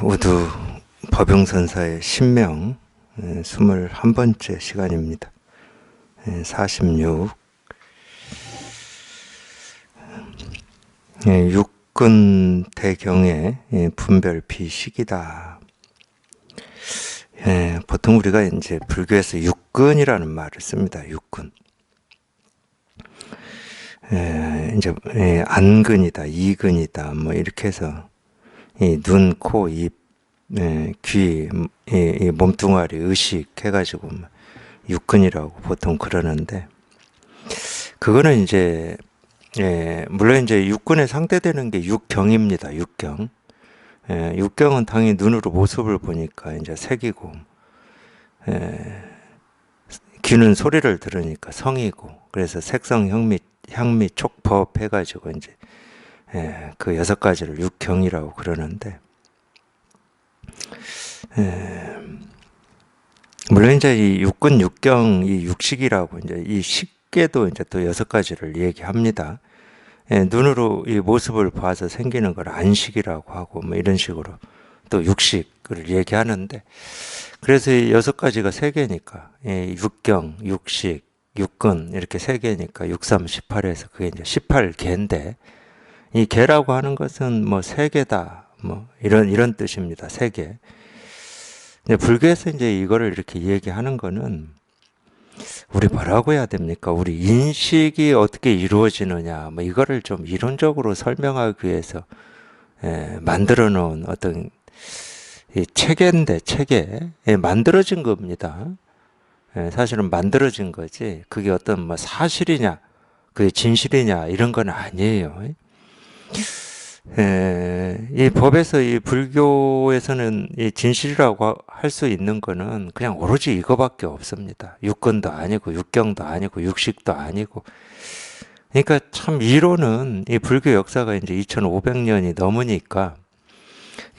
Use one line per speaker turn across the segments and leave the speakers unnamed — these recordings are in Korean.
우두 법용선사의 신명 21번째 시간입니다. 46. 육근 대경의 분별 비식이다. 보통 우리가 이제 불교에서 육근이라는 말을 씁니다. 육근. 이제 안근이다, 이근이다, 뭐 이렇게 해서 이 눈, 코, 입, 귀, 이 몸뚱아리, 의식 해가지고 육근이라고 보통 그러는데, 그거는 이제 물론 이제 육근에 상대되는 게 육경입니다. 육경. 육경은 당연히 눈으로 모습을 보니까 이제 색이고, 귀는 소리를 들으니까 성이고, 그래서 색성, 향미, 촉법 해가지고 이제 그 6가지를 육경이라고 그러는데, 물론 이제 이 육근, 육경, 이 육식이라고 이제 이 식계도 이제 또 6가지를 얘기합니다. 눈으로 이 모습을 봐서 생기는 걸 안식이라고 하고 뭐 이런 식으로 또 육식을 얘기하는데, 그래서 이 6가지가 3개니까 육경, 육식, 육근 이렇게 3개니까 6, 3, 18에서 그게 이제 18개인데, 이 개라고 하는 것은 뭐 3개다 뭐 이런 뜻입니다. 3개. 근데 불교에서 이제 이거를 이렇게 얘기하는 거는, 우리 뭐라고 해야 됩니까? 우리 인식이 어떻게 이루어지느냐, 뭐 이거를 좀 이론적으로 설명하기 위해서 만들어 놓은 어떤 이 체계인데, 체계. 만들어진 겁니다. 사실은 만들어진 거지, 그게 어떤 뭐 사실이냐, 그게 진실이냐 이런 건 아니에요. 이 법에서, 이 불교에서는 이 진실이라고 할 수 있는 거는 그냥 오로지 이거밖에 없습니다. 육근도 아니고 육경도 아니고 육식도 아니고. 그러니까 참 이론은, 이 불교 역사가 이제 2500년이 넘으니까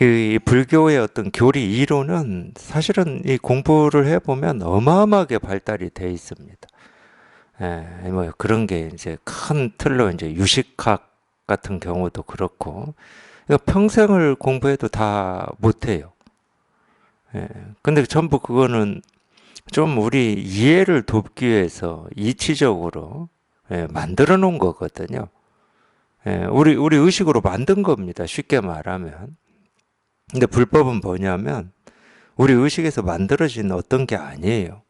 이 불교의 어떤 교리 이론은 사실은 이 공부를 해보면 어마어마하게 발달이 돼 있습니다. 뭐 그런 게 이제 큰 틀로 이제 유식학 같은 경우도 그렇고, 평생을 공부해도 다 못해요. 근데 전부 그거는 좀 우리 이해를 돕기 위해서 이치적으로 만들어 놓은 거거든요. 우리 의식으로 만든 겁니다. 쉽게 말하면. 근데 불법은 뭐냐면, 우리 의식에서 만들어진 어떤 게 아니에요.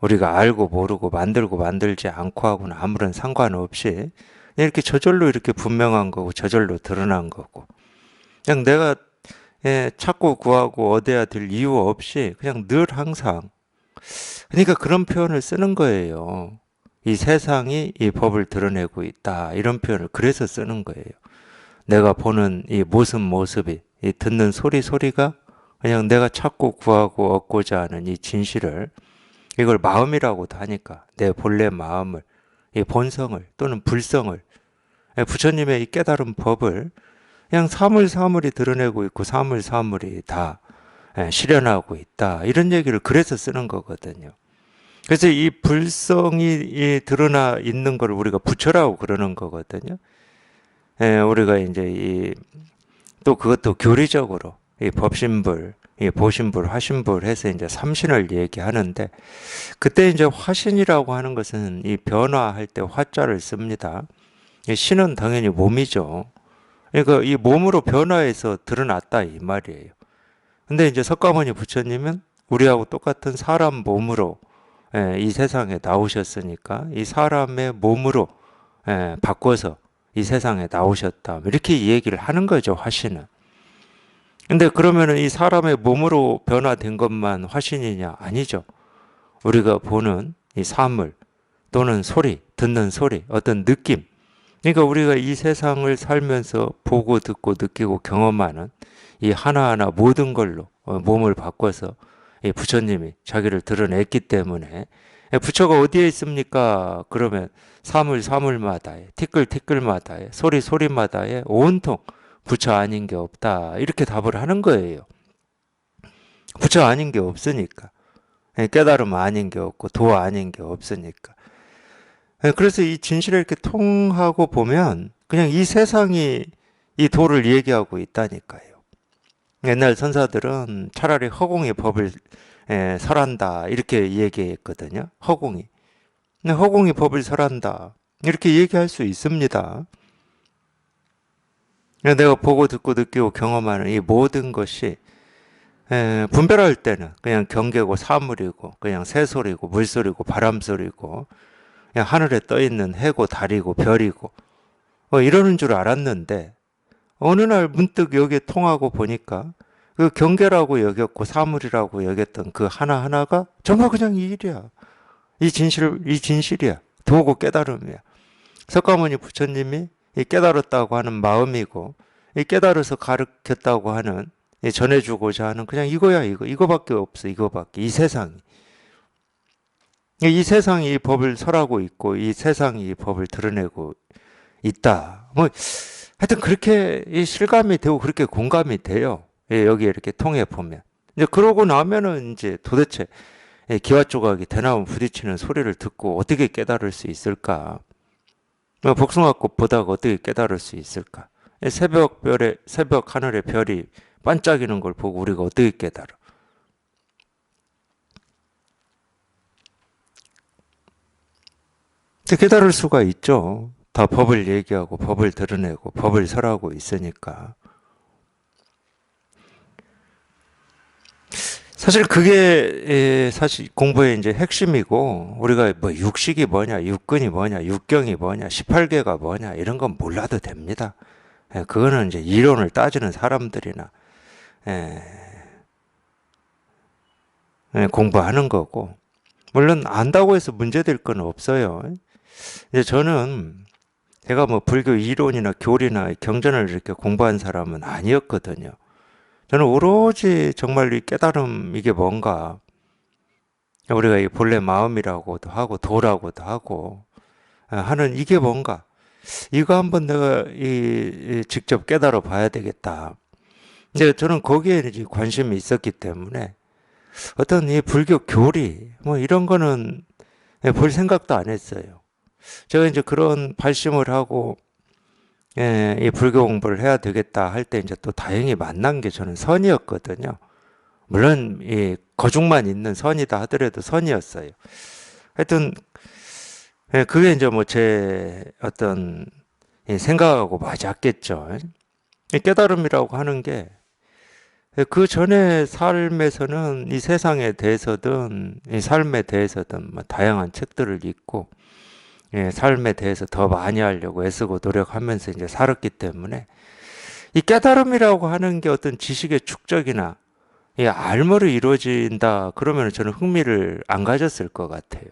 우리가 알고 모르고 만들고 만들지 않고 하고는 아무런 상관없이 이렇게 저절로 이렇게 분명한 거고, 저절로 드러난 거고, 그냥 내가 찾고 구하고 얻어야 될 이유 없이 그냥 늘 항상, 그러니까 그런 표현을 쓰는 거예요. 이 세상이 이 법을 드러내고 있다, 이런 표현을 그래서 쓰는 거예요. 내가 보는 이 모습이, 이 듣는 소리가 그냥 내가 찾고 구하고 얻고자 하는 이 진실을, 이걸 마음이라고도 하니까 내 본래 마음을, 이 본성을 또는 불성을, 부처님의 이 깨달은 법을 그냥 사물이 드러내고 있고, 사물이 다 실현하고 있다, 이런 얘기를 그래서 쓰는 거거든요. 그래서 이 불성이 드러나 있는 걸 우리가 부처라고 그러는 거거든요. 우리가 이제 또 그것도 교리적으로 이 법신불, 이 보신불, 화신불 해서 이제 삼신을 얘기하는데, 그때 이제 화신이라고 하는 것은 이 변화할 때 화자를 씁니다. 신은 당연히 몸이죠. 그러니까 이 몸으로 변화해서 드러났다, 이 말이에요. 근데 이제 석가모니 부처님은 우리하고 똑같은 사람 몸으로 이 세상에 나오셨으니까, 이 사람의 몸으로 바꿔서 이 세상에 나오셨다, 이렇게 이 얘기를 하는 거죠, 화신은. 근데 그러면은 이 사람의 몸으로 변화된 것만 화신이냐? 아니죠. 우리가 보는 이 사물 또는 소리, 듣는 소리, 어떤 느낌, 그러니까 우리가 이 세상을 살면서 보고 듣고 느끼고 경험하는 이 하나하나 모든 걸로 몸을 바꿔서 이 부처님이 자기를 드러냈기 때문에, 부처가 어디에 있습니까? 그러면 사물마다에, 티끌마다에, 소리마다에 온통 부처 아닌 게 없다, 이렇게 답을 하는 거예요. 부처 아닌 게 없으니까. 깨달음 아닌 게 없고 도 아닌 게 없으니까. 그래서 이 진실을 이렇게 통하고 보면 그냥 이 세상이 이 도를 얘기하고 있다니까요. 옛날 선사들은 차라리 허공이 법을 설한다 이렇게 얘기했거든요. 허공이. 근데 허공이 법을 설한다 이렇게 얘기할 수 있습니다. 내가 보고 듣고 느끼고 경험하는 이 모든 것이 분별할 때는 그냥 경계고 사물이고 그냥 새소리고 물소리고 바람소리고 그냥 하늘에 떠 있는 해고 달이고 별이고 이러는 줄 알았는데 어느 날 문득 여기에 통하고 보니까 그 경계라고 여겼고 사물이라고 여겼던 그 하나하나가 정말 그냥 이 일이야. 이 진실이야. 도고 깨달음이야. 석가모니 부처님이 이 깨달았다고 하는 마음이고 이 깨달아서 가르쳤다고 하는 이 전해주고자 하는 그냥 이거야 이거밖에 없어 이거밖에 이 세상이 이 세상이 이 법을 설하고 있고 이 세상이 이 법을 드러내고 있다. 뭐 하여튼 그렇게 이 실감이 되고 그렇게 공감이 돼요. 예, 여기에 이렇게 통해 보면 이제 그러고 나면은 이제 도대체 기와 조각이 대나무 부딪히는 소리를 듣고 어떻게 깨달을 수 있을까? 복숭아꽃 보다가 어떻게 깨달을 수 있을까? 새벽 하늘의 별이 반짝이는 걸 보고 우리가 어떻게 깨달아? 깨달을 수가 있죠. 다 법을 얘기하고 법을 드러내고 법을 설하고 있으니까. 사실 그게 사실 공부의 이제 핵심이고 우리가 뭐 육식이 뭐냐, 육근이 뭐냐, 육경이 뭐냐, 18개가 뭐냐 이런 건 몰라도 됩니다. 그거는 이제 이론을 따지는 사람들이나 예, 공부하는 거고 물론 안다고 해서 문제될 건 없어요. 이제 저는 제가 뭐 불교 이론이나 교리나 경전을 이렇게 공부한 사람은 아니었거든요. 저는 오로지 정말 이 깨달음 이게 뭔가 우리가 이 본래 마음이라고도 하고 도라고도 하고 하는 이게 뭔가 이거 한번 내가 직접 깨달아 봐야 되겠다. 근데 저는 거기에 이제 관심이 있었기 때문에 어떤 이 불교 교리 뭐 이런 거는 볼 생각도 안 했어요. 제가 이제 그런 발심을 하고 이 불교 공부를 해야 되겠다 할 때 이제 또 다행히 만난 게 저는 선이었거든요. 물론 이 거중만 있는 선이다 하더라도 선이었어요. 하여튼 그게 이제 뭐 제 어떤 생각하고 맞았겠죠. 이 깨달음이라고 하는 게 그 전에 삶에서는 이 세상에 대해서든 이 삶에 대해서든 뭐 다양한 책들을 읽고 삶에 대해서 더 많이 하려고 애쓰고 노력하면서 이제 살았기 때문에 이 깨달음이라고 하는 게 어떤 지식의 축적이나 이 알므로 이루어진다 그러면 저는 흥미를 안 가졌을 것 같아요.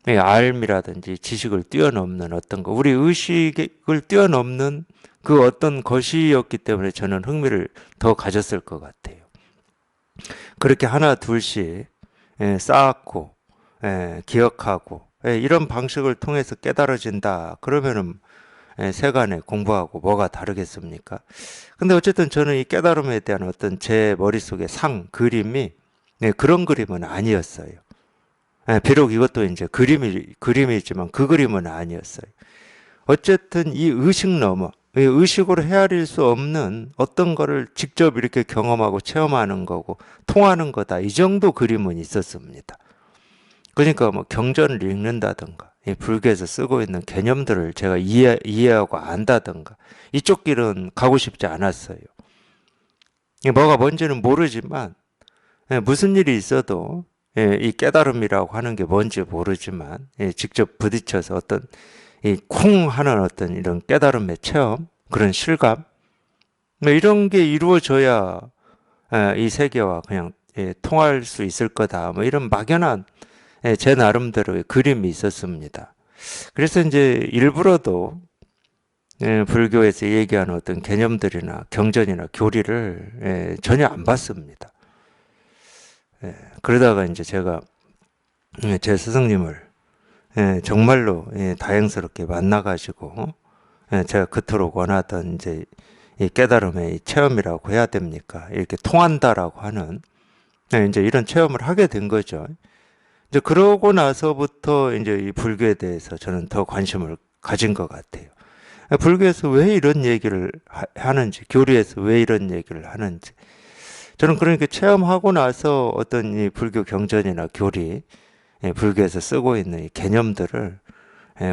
이 알미라든지 지식을 뛰어넘는 어떤 거, 우리 의식을 뛰어넘는 그 어떤 것이었기 때문에 저는 흥미를 더 가졌을 것 같아요. 그렇게 하나 둘씩 쌓았고 기억하고 이런 방식을 통해서 깨달아진다 그러면은 세간에 공부하고 뭐가 다르겠습니까? 근데 어쨌든 저는 이 깨달음에 대한 어떤 제 머릿속의 그림이 그런 그림은 아니었어요. 비록 이것도 이제 그림이지만 그 그림은 아니었어요. 어쨌든 이 의식 넘어 이 의식으로 헤아릴 수 없는 어떤 거를 직접 이렇게 경험하고 체험하는 거고 통하는 거다. 이 정도 그림은 있었습니다. 그러니까 뭐 경전을 읽는다든가 이 불교에서 쓰고 있는 개념들을 제가 이해하고 안다든가 이쪽 길은 가고 싶지 않았어요. 뭐가 뭔지는 모르지만 무슨 일이 있어도 이 깨달음이라고 하는 게 뭔지 모르지만 직접 부딪혀서 어떤 이 쿵 하는 어떤 이런 깨달음의 체험, 그런 실감 뭐 이런 게 이루어져야 이 세계와 그냥 통할 수 있을 거다. 뭐 이런 막연한 제 나름대로의 그림이 있었습니다. 그래서 이제 일부러도 불교에서 얘기하는 어떤 개념들이나 경전이나 교리를 전혀 안 봤습니다. 그러다가 이제 제가 제 스승님을 정말로 다행스럽게 만나가지고 제가 그토록 원하던 이제 이 깨달음의 체험이라고 해야 됩니까? 이렇게 통한다라고 하는 이제 이런 체험을 하게 된 거죠. 이제 그러고 나서부터 이제 이 불교에 대해서 저는 더 관심을 가진 것 같아요. 불교에서 왜 이런 얘기를 하는지, 교리에서 왜 이런 얘기를 하는지. 저는 그러니까 체험하고 나서 어떤 이 불교 경전이나 교리, 불교에서 쓰고 있는 이 개념들을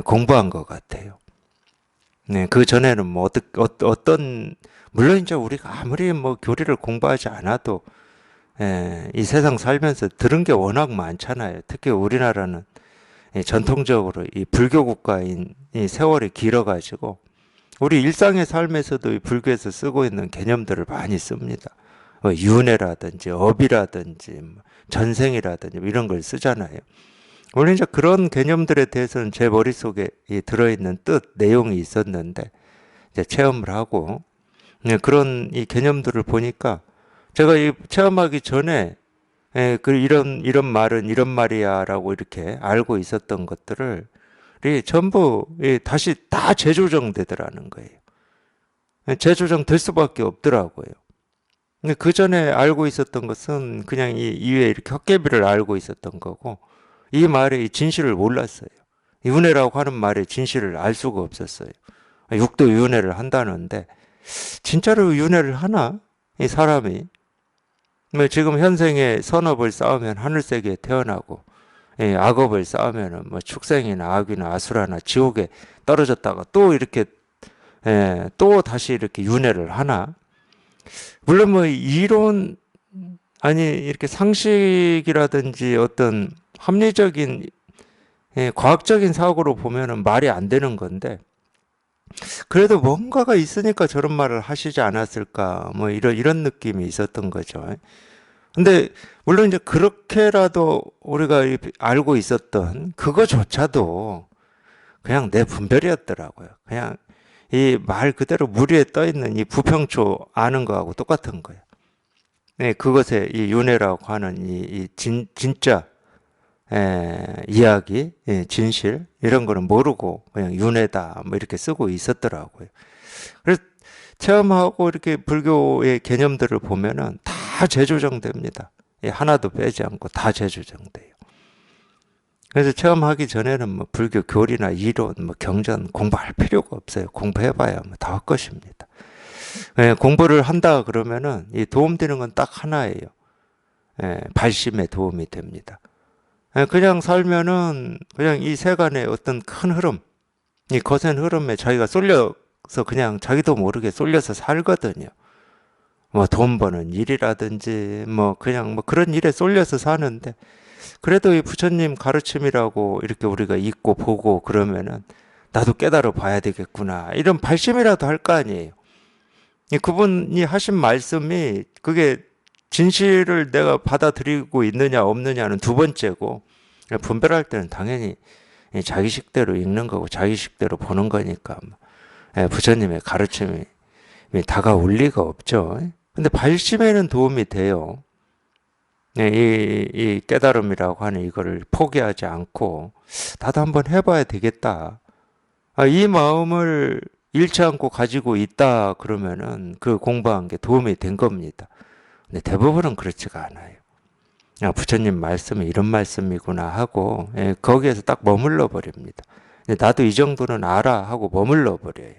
공부한 것 같아요. 네, 그 전에는 뭐 어떤 물론 이제 우리가 아무리 뭐 교리를 공부하지 않아도 이 세상 살면서 들은 게 워낙 많잖아요. 특히 우리나라는 전통적으로 이 불교 국가인 이 세월이 길어가지고 우리 일상의 삶에서도 이 불교에서 쓰고 있는 개념들을 많이 씁니다. 윤회라든지 업이라든지 뭐 전생이라든지 뭐 이런 걸 쓰잖아요. 원래 이제 그런 개념들에 대해서는 제 머릿속에 이 들어있는 뜻, 내용이 있었는데 이제 체험을 하고 그런 이 개념들을 보니까 제가 이 체험하기 전에 이런 말은 이런 말이야라고 이렇게 알고 있었던 것들을 이 전부 다시 다 재조정되더라는 거예요. 재조정될 수밖에 없더라고요. 근데 그 전에 알고 있었던 것은 그냥 이 이외에 이렇게 헛개비를 알고 있었던 거고 이 말의 진실을 몰랐어요. 윤회라고 하는 말의 진실을 알 수가 없었어요. 육도 윤회를 한다는데 진짜로 윤회를 하나? 이 사람이 뭐 지금 현생에 선업을 쌓으면 하늘세계에 태어나고 악업을 쌓으면 뭐 축생이나 악이나 아수라나 지옥에 떨어졌다가 또 이렇게 또 다시 이렇게 윤회를 하나? 물론 뭐 이론 아니 이렇게 상식이라든지 어떤 합리적인 과학적인 사고로 보면은 말이 안 되는 건데 그래도 뭔가가 있으니까 저런 말을 하시지 않았을까 뭐 이런 느낌이 있었던 거죠. 근데 물론 이제 그렇게라도 우리가 알고 있었던 그거조차도 그냥 내 분별이었더라고요. 그냥 이 말 그대로 물 위에 떠 있는 이 부평초 아는 거하고 똑같은 거예요. 네, 그것에 이 윤회라고 하는 진짜 이야기, 진실 이런 거는 모르고 그냥 윤회다 뭐 이렇게 쓰고 있었더라고요. 그래서 체험하고 이렇게 불교의 개념들을 보면은 다 재조정됩니다. 하나도 빼지 않고 다 재조정돼요. 그래서 체험하기 전에는 뭐 불교 교리나 이론, 뭐 경전 공부할 필요가 없어요. 공부해봐야 뭐 다 헛것입니다. 공부를 한다 그러면은 이 도움되는 건 딱 하나예요. 발심에 도움이 됩니다. 그냥 살면은 그냥 이 세간의 어떤 큰 흐름, 이 거센 흐름에 자기가 쏠려서 그냥 자기도 모르게 쏠려서 살거든요. 뭐 돈 버는 일이라든지 뭐 그냥 뭐 그런 일에 쏠려서 사는데 그래도 이 부처님 가르침이라고 이렇게 우리가 읽고 보고 그러면은 나도 깨달아 봐야 되겠구나. 이런 발심이라도 할 거 아니에요. 그분이 하신 말씀이 그게 진실을 내가 받아들이고 있느냐 없느냐는 두 번째고 분별할 때는 당연히 자기식대로 읽는 거고 자기식대로 보는 거니까 부처님의 가르침이 다가올 리가 없죠. 근데 발심에는 도움이 돼요. 이 깨달음이라고 하는 이거를 포기하지 않고 나도 한번 해봐야 되겠다. 이 마음을 잃지 않고 가지고 있다 그러면은 그 공부한 게 도움이 된 겁니다. 근데 대부분은 그렇지가 않아요. 부처님 말씀이 이런 말씀이구나 하고 거기에서 딱 머물러 버립니다. 나도 이 정도는 알아 하고 머물러 버려요.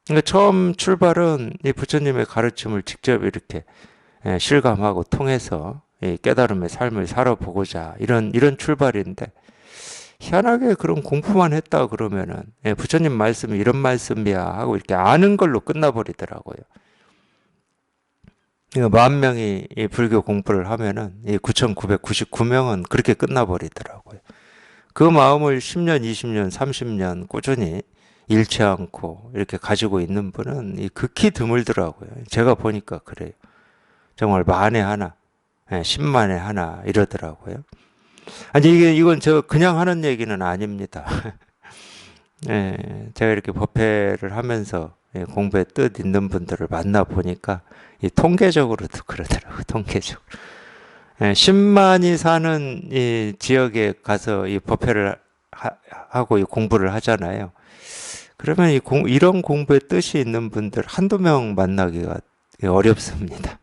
그러니까 처음 출발은 이 부처님의 가르침을 직접 이렇게 실감하고 통해서 깨달음의 삶을 살아보고자 이런 출발인데 희한하게 그런 공부만 했다 그러면은 부처님 말씀이 이런 말씀이야 하고 이렇게 아는 걸로 끝나버리더라고요. 10,000명이 이 불교 공부를 하면은 이 9,999명은 그렇게 끝나버리더라고요. 그 마음을 10년, 20년, 30년 꾸준히 잃지 않고 이렇게 가지고 있는 분은 극히 드물더라고요. 제가 보니까 그래요. 정말 만에 하나, 10만에 하나 이러더라고요. 아니 이건 저 그냥 하는 얘기는 아닙니다. 제가 이렇게 법회를 하면서 공부에 뜻 있는 분들을 만나 보니까 통계적으로도 그러더라고요. 통계적으로. 10만이 사는 이 지역에 가서 이 법회를 하고 이 공부를 하잖아요. 그러면 이런 공부에 뜻이 있는 분들 한두 명 만나기가 어렵습니다.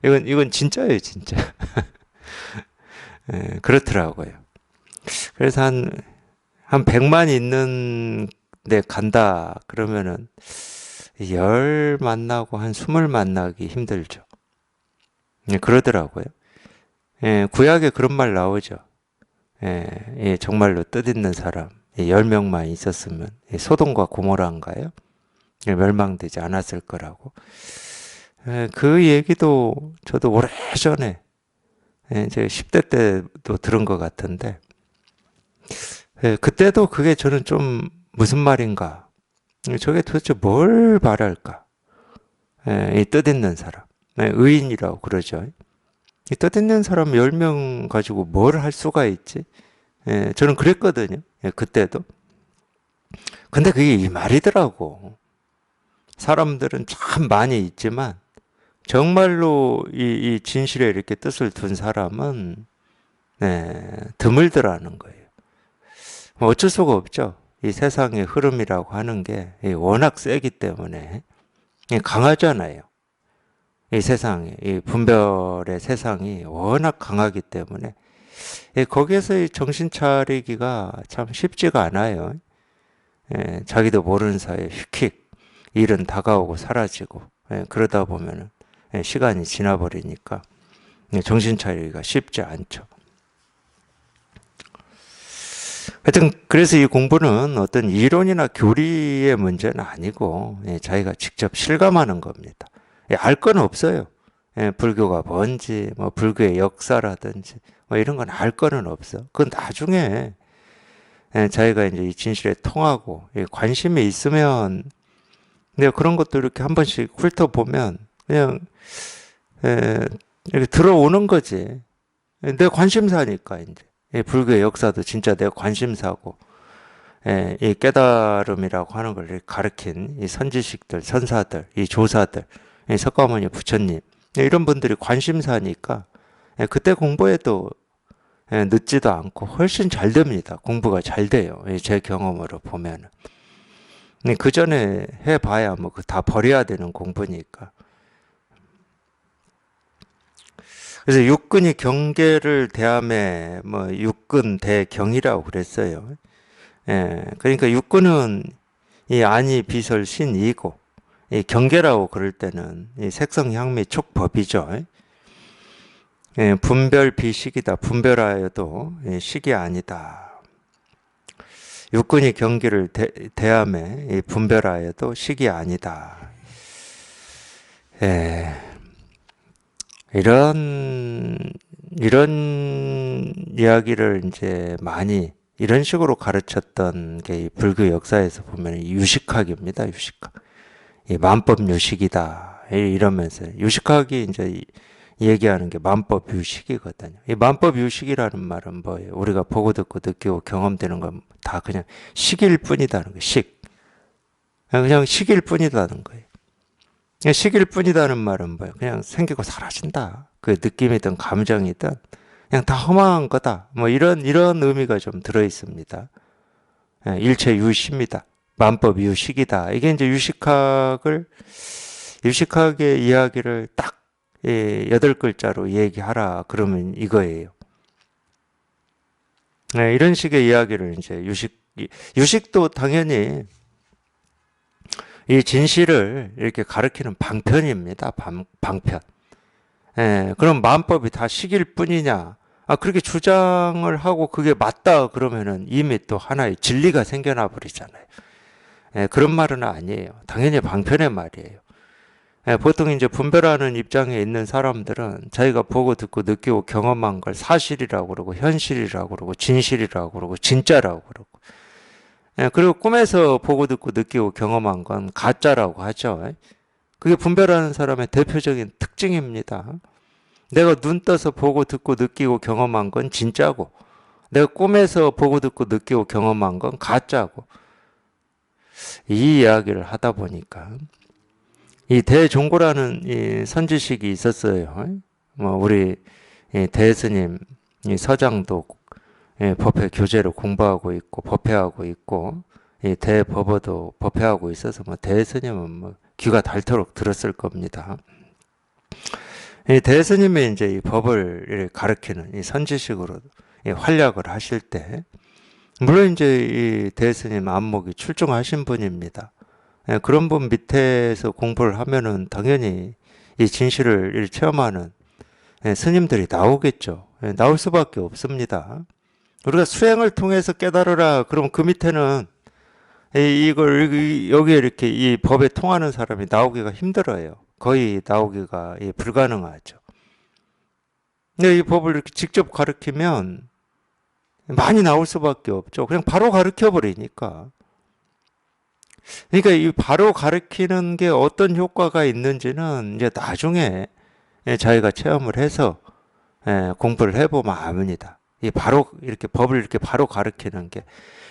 이건 진짜예요, 진짜. 그렇더라고요. 그래서 한 100만 있는 내 간다 그러면은 열 만나고 한 20 만나기 힘들죠. 그러더라고요. 구약에 그런 말 나오죠. 정말로 뜻있는 사람 10명만 있었으면 소돔과 고모라인가요? 멸망되지 않았을 거라고. 그 얘기도 저도 오래전에 제 10대 때도 들은 것 같은데 그때도 그게 저는 좀 무슨 말인가, 저게 도대체 뭘 말할까. 이 뜻있는 사람, 의인이라고 그러죠. 이 뜻있는 사람 10명 가지고 뭘 할 수가 있지. 저는 그랬거든요. 그때도. 근데 그게 이 말이더라고. 사람들은 참 많이 있지만 정말로 이 진실에 이렇게 뜻을 둔 사람은 드물더라는 거예요. 뭐 어쩔 수가 없죠. 이 세상의 흐름이라고 하는 게 워낙 세기 때문에 강하잖아요. 이 세상이, 이 분별의 세상이 워낙 강하기 때문에 거기에서 정신 차리기가 참 쉽지가 않아요. 자기도 모르는 사이에 휙휙 일은 다가오고 사라지고 그러다 보면 시간이 지나버리니까 정신 차리기가 쉽지 않죠. 하여튼 그래서 이 공부는 어떤 이론이나 교리의 문제는 아니고 자기가 직접 실감하는 겁니다. 알 건 없어요. 불교가 뭔지, 뭐 불교의 역사라든지 뭐 이런 건 알 거는 없어. 그건 나중에 자기가 이제 이 진실에 통하고 관심이 있으면, 내가 그런 것도 이렇게 한 번씩 훑어보면 그냥 이렇게 들어오는 거지. 내 관심사니까 이제 불교의 역사도 진짜 내 관심사고, 이 깨달음이라고 하는 걸 가르친 이 선지식들, 선사들, 이 조사들, 이 석가모니 부처님 이런 분들이 관심사니까 그때 공부해도 늦지도 않고 훨씬 잘 됩니다. 공부가 잘 돼요. 제 경험으로 보면은. 그 전에 해봐야 뭐 다 버려야 되는 공부니까. 그래서 육근이 경계를 대함에 뭐 육근 대경이라고 그랬어요. 그러니까 육근은 이 안이 비설 신이고, 이 경계라고 그럴 때는 이 색성 향미 촉법이죠. 분별 비식이다. 분별하여도 식이 아니다. 육근이 경계를 대함에 분별하여도 식이 아니다. 이런 이야기를 이제 많이 이런 식으로 가르쳤던 게 이 불교 역사에서 보면 유식학입니다. 유식학. 이 만법 유식이다. 이러면서 유식학이 이제 얘기하는 게 만법 유식이거든요. 이 만법 유식이라는 말은 뭐예요? 우리가 보고 듣고 느끼고 경험되는 건 다 그냥 식일 뿐이다는 거예요. 식. 그냥 식일 뿐이다는 거예요. 식일 뿐이다는 말은 뭐예요? 그냥 생기고 사라진다. 그 느낌이든 감정이든 그냥 다 허망한 거다. 뭐 이런 의미가 좀 들어 있습니다. 일체 유식입니다. 만법 유식이다. 이게 이제 유식학의 이야기를 딱 8글자로 얘기하라 그러면 이거예요. 이런 식의 이야기를 이제 유식도 당연히 이 진실을 이렇게 가르치는 방편입니다. 방편. 그럼 만법이 다 식일 뿐이냐? 그렇게 주장을 하고 그게 맞다 그러면은 이미 또 하나의 진리가 생겨나 버리잖아요. 그런 말은 아니에요. 당연히 방편의 말이에요. 보통 이제 분별하는 입장에 있는 사람들은 자기가 보고 듣고 느끼고 경험한 걸 사실이라고 그러고, 현실이라고 그러고, 진실이라고 그러고, 진짜라고 그러고, 그리고 꿈에서 보고 듣고 느끼고 경험한 건 가짜라고 하죠. 그게 분별하는 사람의 대표적인 특징입니다. 내가 눈 떠서 보고 듣고 느끼고 경험한 건 진짜고, 내가 꿈에서 보고 듣고 느끼고 경험한 건 가짜고, 이 이야기를 하다 보니까 이 대종고라는 이 선지식이 있었어요. 뭐 우리 대스님 이 서장도 법회 교재를 공부하고 있고 법회하고 있고, 이 대법어도 법회하고 있어서 뭐 대스님은 뭐 귀가 닳도록 들었을 겁니다. 이 대스님이 이제 이 법을 가르치는 이 선지식으로 활약을 하실 때 물론 이제 이 대스님 안목이 출중하신 분입니다. 예, 그런 분 밑에서 공부를 하면은 당연히 이 진실을 체험하는 스님들이 나오겠죠. 나올 수밖에 없습니다. 우리가 수행을 통해서 깨달으라 그러면 그 밑에는 이걸 여기에 이렇게 이 법에 통하는 사람이 나오기가 힘들어요. 거의 나오기가 불가능하죠. 근데 이 법을 이렇게 직접 가르치면 많이 나올 수밖에 없죠. 그냥 바로 가르쳐 버리니까. 그러니까 이 바로 가르치는 게 어떤 효과가 있는지는 이제 나중에 자기가 체험을 해서 공부를 해보면 압니다. 이 바로 이렇게 법을 이렇게 바로 가르치는 게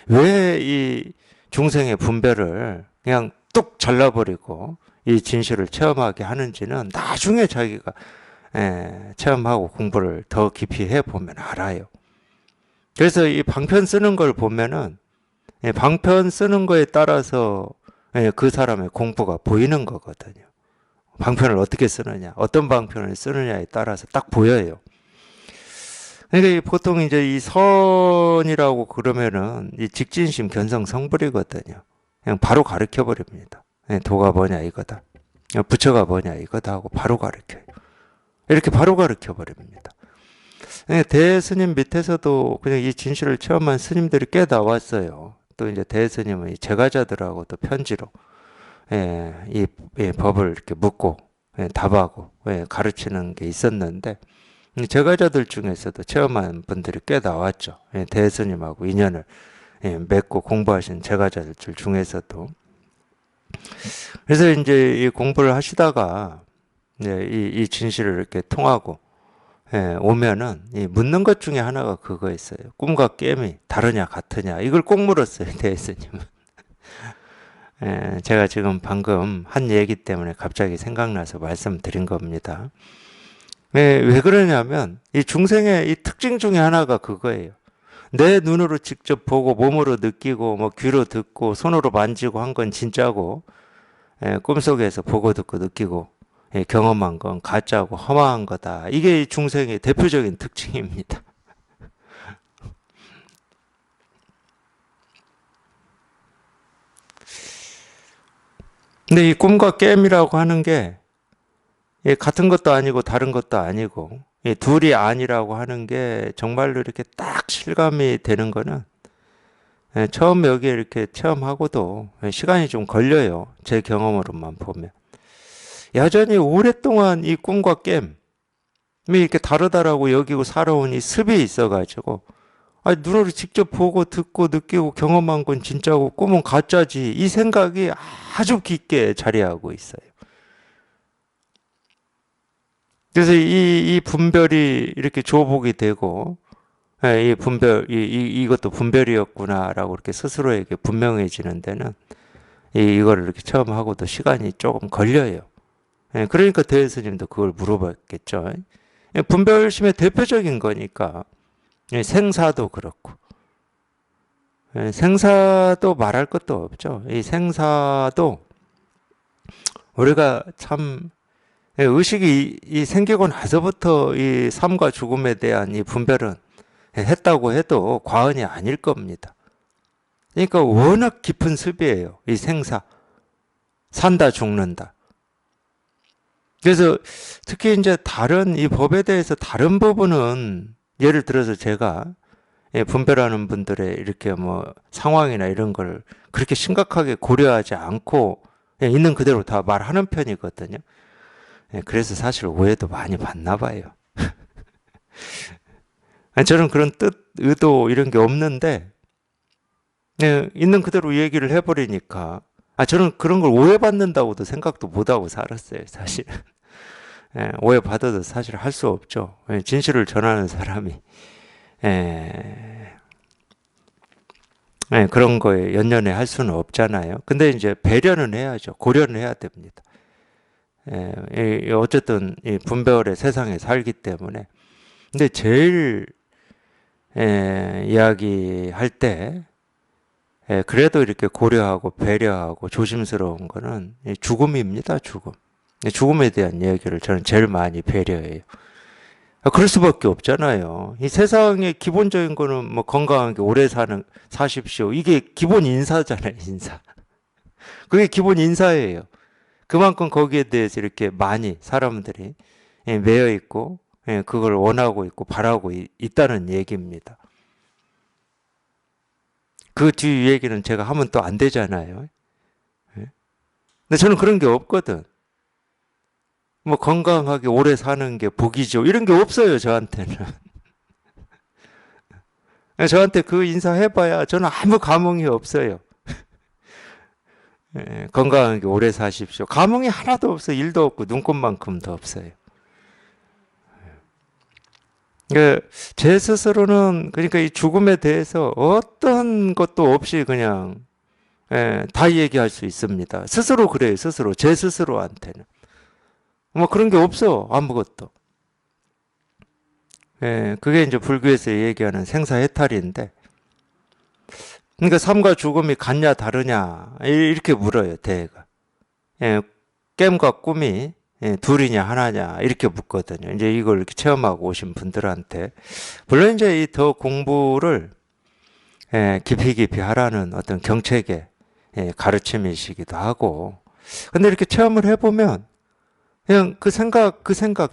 왜 이 중생의 분별을 그냥 뚝 잘라버리고 이 진실을 체험하게 하는지는 나중에 자기가 체험하고 공부를 더 깊이 해보면 알아요. 그래서 이 방편 쓰는 걸 보면은 방편 쓰는 거에 따라서 그 사람의 공부가 보이는 거거든요. 방편을 어떻게 쓰느냐, 어떤 방편을 쓰느냐에 따라서 딱 보여요. 그러니까 보통 이제 이 선이라고 그러면은 이 직진심 견성 성불이거든요. 그냥 바로 가르쳐 버립니다. 도가 뭐냐 이거다, 부처가 뭐냐 이거다 하고 바로 가르쳐요. 이렇게 바로 가르쳐 버립니다. 대스님 밑에서도 그냥 이 진실을 체험한 스님들이 꽤 나왔어요. 또 이제 대스님은 이 제가자들하고 또 편지로 이 법을 이렇게 묻고 답하고 가르치는 게 있었는데, 제가자들 중에서도 체험한 분들이 꽤 나왔죠. 대스님하고 인연을 맺고 공부하신 제가자들 중에서도. 그래서 이제 이 공부를 하시다가 이 진실을 이렇게 통하고 오면은 이 묻는 것 중에 하나가 그거였어요. 꿈과 깨미 다르냐 같으냐, 이걸 꼭 물었어요, 대스님은. 제가 지금 방금 한 얘기 때문에 갑자기 생각나서 말씀드린 겁니다. 왜 그러냐면 이 중생의 이 특징 중에 하나가 그거예요. 내 눈으로 직접 보고 몸으로 느끼고 뭐 귀로 듣고 손으로 만지고 한 건 진짜고, 꿈속에서 보고 듣고 느끼고 경험한 건 가짜고 허망한 거다. 이게 이 중생의 대표적인 특징입니다. 근데 이 꿈과 깨임이라고 하는 게 같은 것도 아니고 다른 것도 아니고, 둘이 아니라고 하는 게 정말로 이렇게 딱 실감이 되는 거는 처음 여기에 이렇게 체험하고도 시간이 좀 걸려요. 제 경험으로만 보면. 여전히 오랫동안 이 꿈과 깨임이 이렇게 다르다라고 여기고 살아온 이 습이 있어가지고, 눈으로 직접 보고 듣고 느끼고 경험한 건 진짜고 꿈은 가짜지, 이 생각이 아주 깊게 자리하고 있어요. 그래서 이 분별이 이렇게 조복이 되고, 이 분별, 이것도 분별이었구나라고 이렇게 스스로에게 분명해지는 데는 이거를 이렇게 처음 하고도 시간이 조금 걸려요. 그러니까 대스님도 그걸 물어봤겠죠. 분별심의 대표적인 거니까. 생사도 그렇고. 생사도 말할 것도 없죠. 이 생사도 우리가 참 의식이 생기고 나서부터 이 삶과 죽음에 대한 이 분별은 했다고 해도 과언이 아닐 겁니다. 그러니까 워낙 깊은 습이에요. 이 생사. 산다, 죽는다. 그래서 특히 이제 다른 이 법에 대해서 다른 부분은, 예를 들어서 제가 분별하는 분들의 이렇게 뭐 상황이나 이런 걸 그렇게 심각하게 고려하지 않고 그냥 있는 그대로 다 말하는 편이거든요. 그래서 사실 오해도 많이 받나 봐요. 저는 그런 뜻, 의도 이런 게 없는데 있는 그대로 얘기를 해버리니까, 저는 그런 걸 오해받는다고도 생각도 못하고 살았어요, 사실. 오해받아도 사실 할 수 없죠. 진실을 전하는 사람이 그런 거에 연연해 할 수는 없잖아요. 근데 이제 배려는 해야죠. 고려는 해야 됩니다. 어쨌든 이 분별의 세상에 살기 때문에. 근데 제일 이야기할 때 그래도 이렇게 고려하고 배려하고 조심스러운 거는 죽음입니다. 죽음. 죽음에 대한 얘기를 저는 제일 많이 배려해요. 그럴 수밖에 없잖아요. 이 세상의 기본적인 거는 뭐 건강하게 오래 사십시오. 이게 기본 인사잖아요, 인사. 그게 기본 인사예요. 그만큼 거기에 대해서 이렇게 많이 사람들이 매여 있고, 그걸 원하고 있고 바라고 있다는 얘기입니다. 그 뒤 얘기는 제가 하면 또 안 되잖아요. 근데 저는 그런 게 없거든. 뭐 건강하게 오래 사는 게 복이죠. 이런 게 없어요, 저한테는. 저한테 그 인사 해봐야 저는 아무 감흥이 없어요. 건강하게 오래 사십시오. 감흥이 하나도 없어요. 일도 없고 눈꽃만큼도 없어요. 제 스스로는 그러니까 이 죽음에 대해서 어떤 것도 없이 그냥 다 얘기할 수 있습니다. 스스로 그래요. 스스로. 제 스스로한테는. 뭐 그런 게 없어. 아무것도. 그게 이제 불교에서 얘기하는 생사해탈인데, 그러니까 삶과 죽음이 같냐 다르냐 이렇게 물어요, 대가. 깸과 꿈이 둘이냐 하나냐 이렇게 묻거든요. 이제 이걸 이렇게 체험하고 오신 분들한테 물론 이제 이 더 공부를 깊이 깊이 하라는 어떤 경책의 가르침이시기도 하고, 근데 이렇게 체험을 해보면 그냥 그 생각,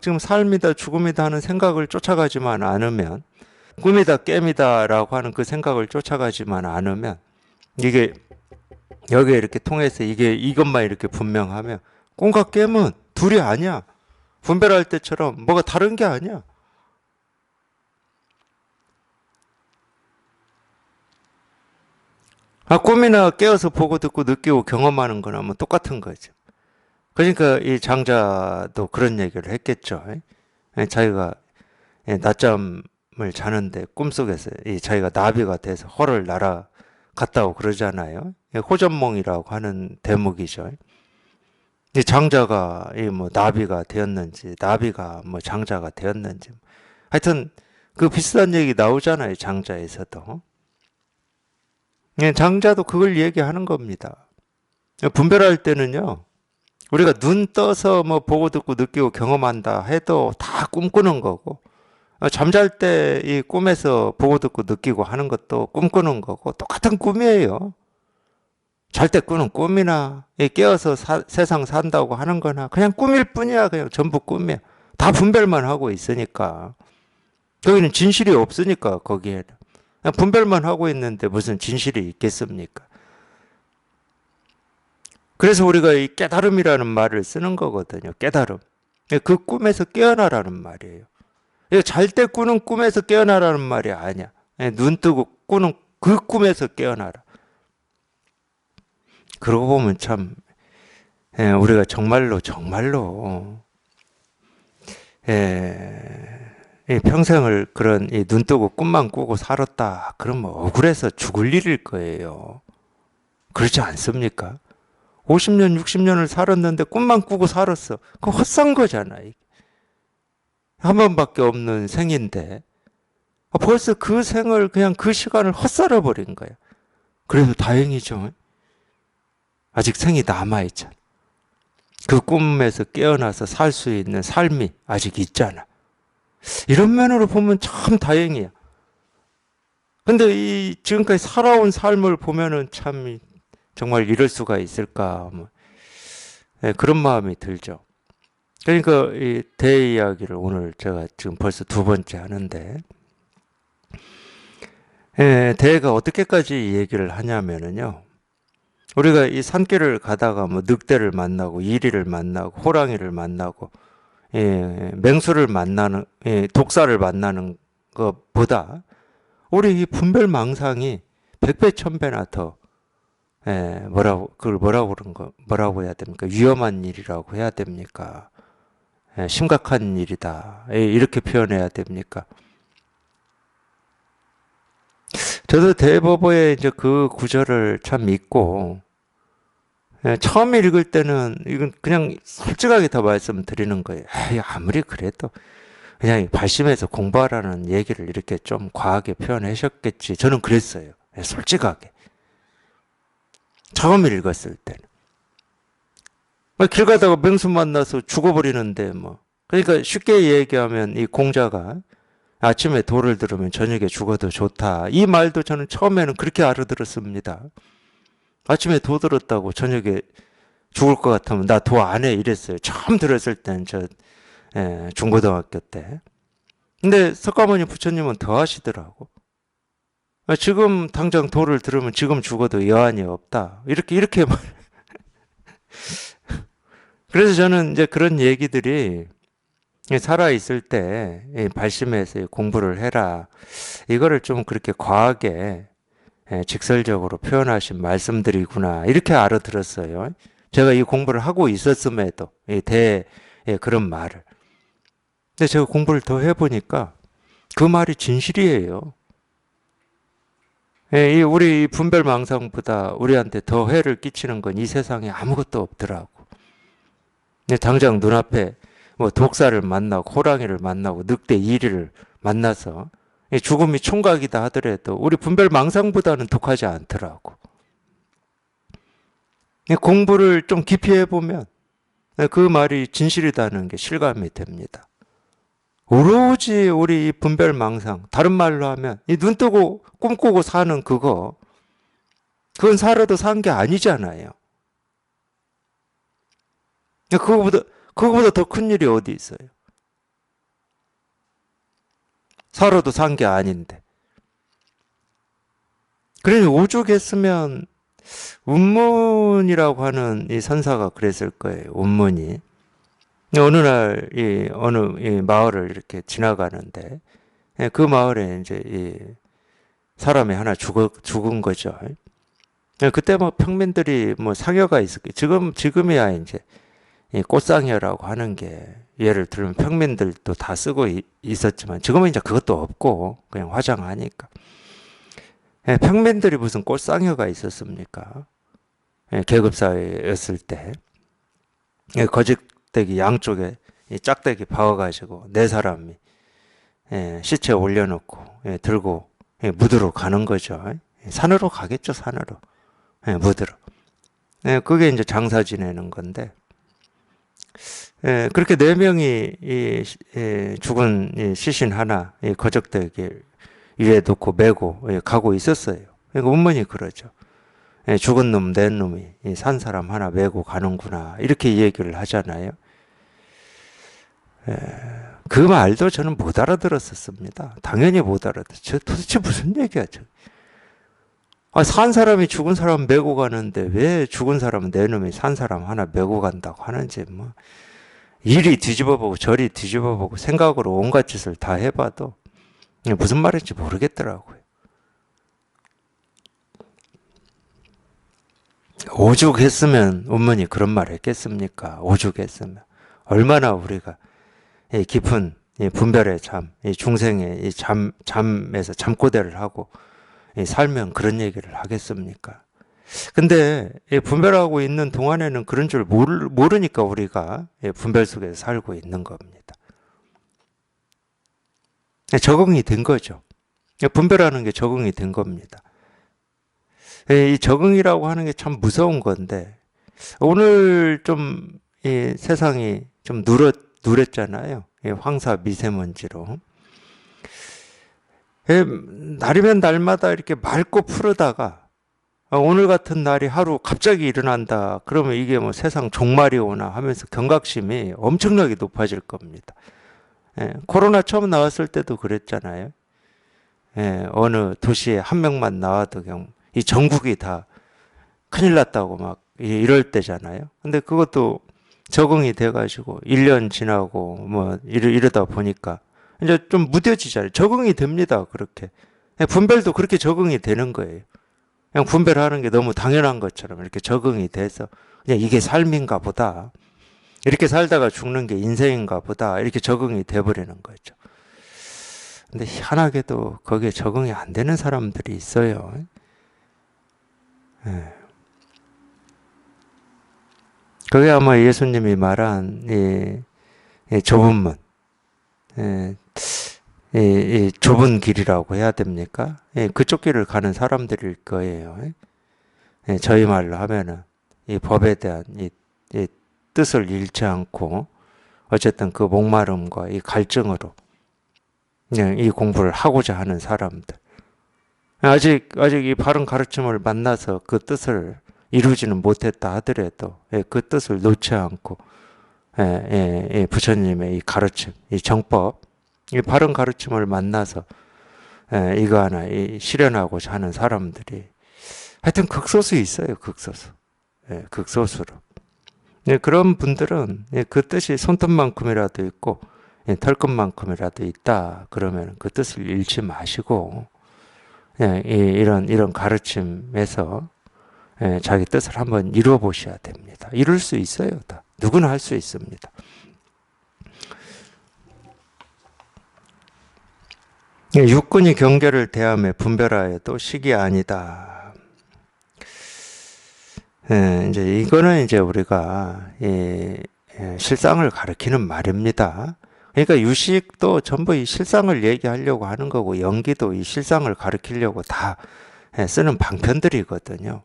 지금 삶이다 죽음이다 하는 생각을 쫓아가지만 않으면, 꿈이다 깸이다라고 하는 그 생각을 쫓아가지만 않으면, 이게 여기에 이렇게 통해서 이것만 이렇게 분명하면 꿈과 깸은 둘이 아니야. 분별할 때처럼 뭐가 다른 게 아니야. 꿈이나 깨어서 보고 듣고 느끼고 경험하는 거나 뭐 똑같은 거죠. 그러니까 이 장자도 그런 얘기를 했겠죠. 자기가 낮잠을 자는데 꿈속에서 자기가 나비가 돼서 허를 날아갔다고 그러잖아요. 호전몽이라고 하는 대목이죠. 이 장자가 뭐 나비가 되었는지, 나비가 뭐 장자가 되었는지, 하여튼 그 비슷한 얘기 나오잖아요. 장자에서도. 장자도 그걸 얘기하는 겁니다. 분별할 때는요, 우리가 눈 떠서 뭐 보고 듣고 느끼고 경험한다 해도 다 꿈꾸는 거고, 잠잘 때 이 꿈에서 보고 듣고 느끼고 하는 것도 꿈꾸는 거고, 똑같은 꿈이에요. 잘 때 꾸는 꿈이나 깨어서 세상 산다고 하는 거나 그냥 꿈일 뿐이야. 그냥 전부 꿈이야. 다 분별만 하고 있으니까. 거기는 진실이 없으니까 거기에는. 그냥 분별만 하고 있는데 무슨 진실이 있겠습니까? 그래서 우리가 이 깨달음이라는 말을 쓰는 거거든요. 깨달음. 그 꿈에서 깨어나라는 말이에요. 잘 때 꾸는 꿈에서 깨어나라는 말이 아니야. 눈 뜨고 꾸는 그 꿈에서 깨어나라. 그러고 보면 참 우리가 정말로 평생을 그런 눈 뜨고 꿈만 꾸고 살았다. 그러면 억울해서 죽을 일일 거예요. 그렇지 않습니까? 50년, 60년을 살았는데 꿈만 꾸고 살았어. 그거 헛산 거잖아. 한 번밖에 없는 생인데 벌써 그 생을 그냥 그 시간을 헛살아 버린 거야. 그래도 다행이죠. 아직 생이 남아있잖아. 그 꿈에서 깨어나서 살 수 있는 삶이 아직 있잖아. 이런 면으로 보면 참 다행이야. 근데 이 지금까지 살아온 삶을 보면은 참 정말 이럴 수가 있을까, 뭐. 그런 마음이 들죠. 그러니까 이 대 이야기를 오늘 제가 지금 벌써 두 번째 하는데, 대가 어떻게까지 이 얘기를 하냐면은요. 우리가 이 산길을 가다가 뭐 늑대를 만나고 이리를 만나고 호랑이를 만나고 맹수를 만나는 독사를 만나는 것보다 우리 이 분별망상이 100배 1000배나 더 뭐라고 해야 됩니까? 위험한 일이라고 해야 됩니까? 심각한 일이다. 이렇게 표현해야 됩니까? 저도 대법어의 이제 그 구절을 참 믿고, 처음 읽을 때는 이건 그냥 솔직하게 더 말씀드리는 거예요. 아무리 그래도 그냥 발심해서 공부하라는 얘기를 이렇게 좀 과하게 표현하셨겠지. 저는 그랬어요. 솔직하게. 처음 읽었을 때는. 길 가다가 맹수 만나서 죽어버리는데 뭐 그러니까 쉽게 얘기하면 이 공자가 아침에 도를 들으면 저녁에 죽어도 좋다. 이 말도 저는 처음에는 그렇게 알아들었습니다. 아침에 도 들었다고 저녁에 죽을 것 같으면 나 도 안 해 이랬어요. 처음 들었을 땐 중고등학교 때. 근데 석가모니 부처님은 더 하시더라고. 지금 당장 도를 들으면 지금 죽어도 여한이 없다. 이렇게 말. 그래서 저는 이제 그런 얘기들이 살아있을 때 발심해서 공부를 해라. 이거를 좀 그렇게 과하게 직설적으로 표현하신 말씀들이구나. 이렇게 알아들었어요. 제가 이 공부를 하고 있었음에도 그런 말을. 근데 제가 공부를 더 해보니까 그 말이 진실이에요. 우리 분별망상보다 우리한테 더 해를 끼치는 건 이 세상에 아무것도 없더라고. 당장 눈앞에 뭐 독사를 만나고 호랑이를 만나고 늑대 이리를 만나서 죽음이 총각이다 하더라도 우리 분별망상보다는 독하지 않더라고. 공부를 좀 깊이 해보면 그 말이 진실이다는 게 실감이 됩니다. 오로지 우리 분별망상, 다른 말로 하면 이 눈 뜨고 꿈꾸고 사는 그건 살아도 산 게 아니잖아요. 그거보다 더 큰 일이 어디 있어요? 살아도 산 게 아닌데. 그러니 오죽했으면 운문이라고 하는 이 선사가 그랬을 거예요. 운문이. 어느 날 어느 마을을 이렇게 지나가는데 그 마을에 이제 사람이 하나 죽은 거죠. 그때 뭐 평민들이 뭐 상여가 있었고 지금이야 이제 이 꽃상여라고 하는 게 예를 들면 평민들도 다 쓰고 있었지만 지금은 이제 그것도 없고 그냥 화장하니까. 평민들이 무슨 꽃상여가 있었습니까? 계급사회였을 때 거짓대기 양쪽에 짝대기 박아가지고 네 사람이 시체 올려놓고 들고 묻으러 가는 거죠. 산으로 가겠죠, 산으로. 묻으러. 그게 이제 장사 지내는 건데 그렇게 네 명이 죽은 시신 하나 거적대기 위에 놓고 메고 가고 있었어요. 그러니까 운문이 그러죠. 죽은 놈, 낸 놈이 산 사람 하나 메고 가는구나. 이렇게 얘기를 하잖아요. 그 말도 저는 못 알아들었었습니다. 당연히 못 알아들었죠. 도대체 무슨 얘기야, 저. 산 사람이 죽은 사람 메고 가는데 왜 죽은 사람 내 놈이 산 사람 하나 메고 간다고 하는지 뭐 이리 뒤집어보고 저리 뒤집어보고 생각으로 온갖 짓을 다 해봐도 무슨 말인지 모르겠더라고요. 오죽했으면 운문이 그런 말을 했겠습니까? 오죽했으면 얼마나 우리가 깊은 분별의 잠, 중생의 잠에서 잠꼬대를 하고 살면 그런 얘기를 하겠습니까? 근데 분별하고 있는 동안에는 그런 줄 모르니까 우리가 분별 속에서 살고 있는 겁니다. 적응이 된 거죠. 분별하는 게 적응이 된 겁니다. 이 적응이라고 하는 게 참 무서운 건데 오늘 좀 세상이 좀 누랬잖아요. 황사 미세먼지로. 날이면 날마다 이렇게 맑고 푸르다가 오늘 같은 날이 하루 갑자기 일어난다. 그러면 이게 뭐 세상 종말이 오나 하면서 경각심이 엄청나게 높아질 겁니다. 코로나 처음 나왔을 때도 그랬잖아요. 어느 도시에 한 명만 나와도 그냥 이 전국이 다 큰일 났다고 막 이럴 때잖아요. 근데 그것도 적응이 돼가지고 1년 지나고 뭐 이러다 보니까 이제 좀 무뎌지잖아요. 적응이 됩니다. 그렇게. 분별도 그렇게 적응이 되는 거예요. 그냥 분별하는 게 너무 당연한 것처럼 이렇게 적응이 돼서 그냥 이게 삶인가 보다. 이렇게 살다가 죽는 게 인생인가 보다. 이렇게 적응이 돼버리는 거죠. 근데 희한하게도 거기에 적응이 안 되는 사람들이 있어요. 그게 아마 예수님이 말한 이 좁은 문, 이 좁은 길이라고 해야 됩니까? 그쪽 길을 가는 사람들일 거예요. 저희 말로 하면은 이 법에 대한 이 뜻을 잃지 않고 어쨌든 그 목마름과 이 갈증으로 그냥 이 공부를 하고자 하는 사람들. 아직 이 바른 가르침을 만나서 그 뜻을 이루지는 못했다 하더라도 그 뜻을 놓지 않고 부처님의 이 가르침, 이 정법, 이 바른 가르침을 만나서 이거 하나 실현하고자 하는 사람들이 하여튼 극소수 있어요. 극소수. 극소수로. 그런 분들은 그 뜻이 손톱만큼이라도 있고 털끝만큼이라도 있다. 그러면 그 뜻을 잃지 마시고 이런 가르침에서 자기 뜻을 한번 이루어 보셔야 됩니다. 이룰 수 있어요. 다. 누구나 할 수 있습니다. 육군이 경계를 대함에 분별하여도 식이 아니다. 이제 이거는 이제 우리가 실상을 가리키는 말입니다. 그러니까 유식도 전부 이 실상을 얘기하려고 하는 거고 연기도 이 실상을 가리키려고 다 쓰는 방편들이거든요.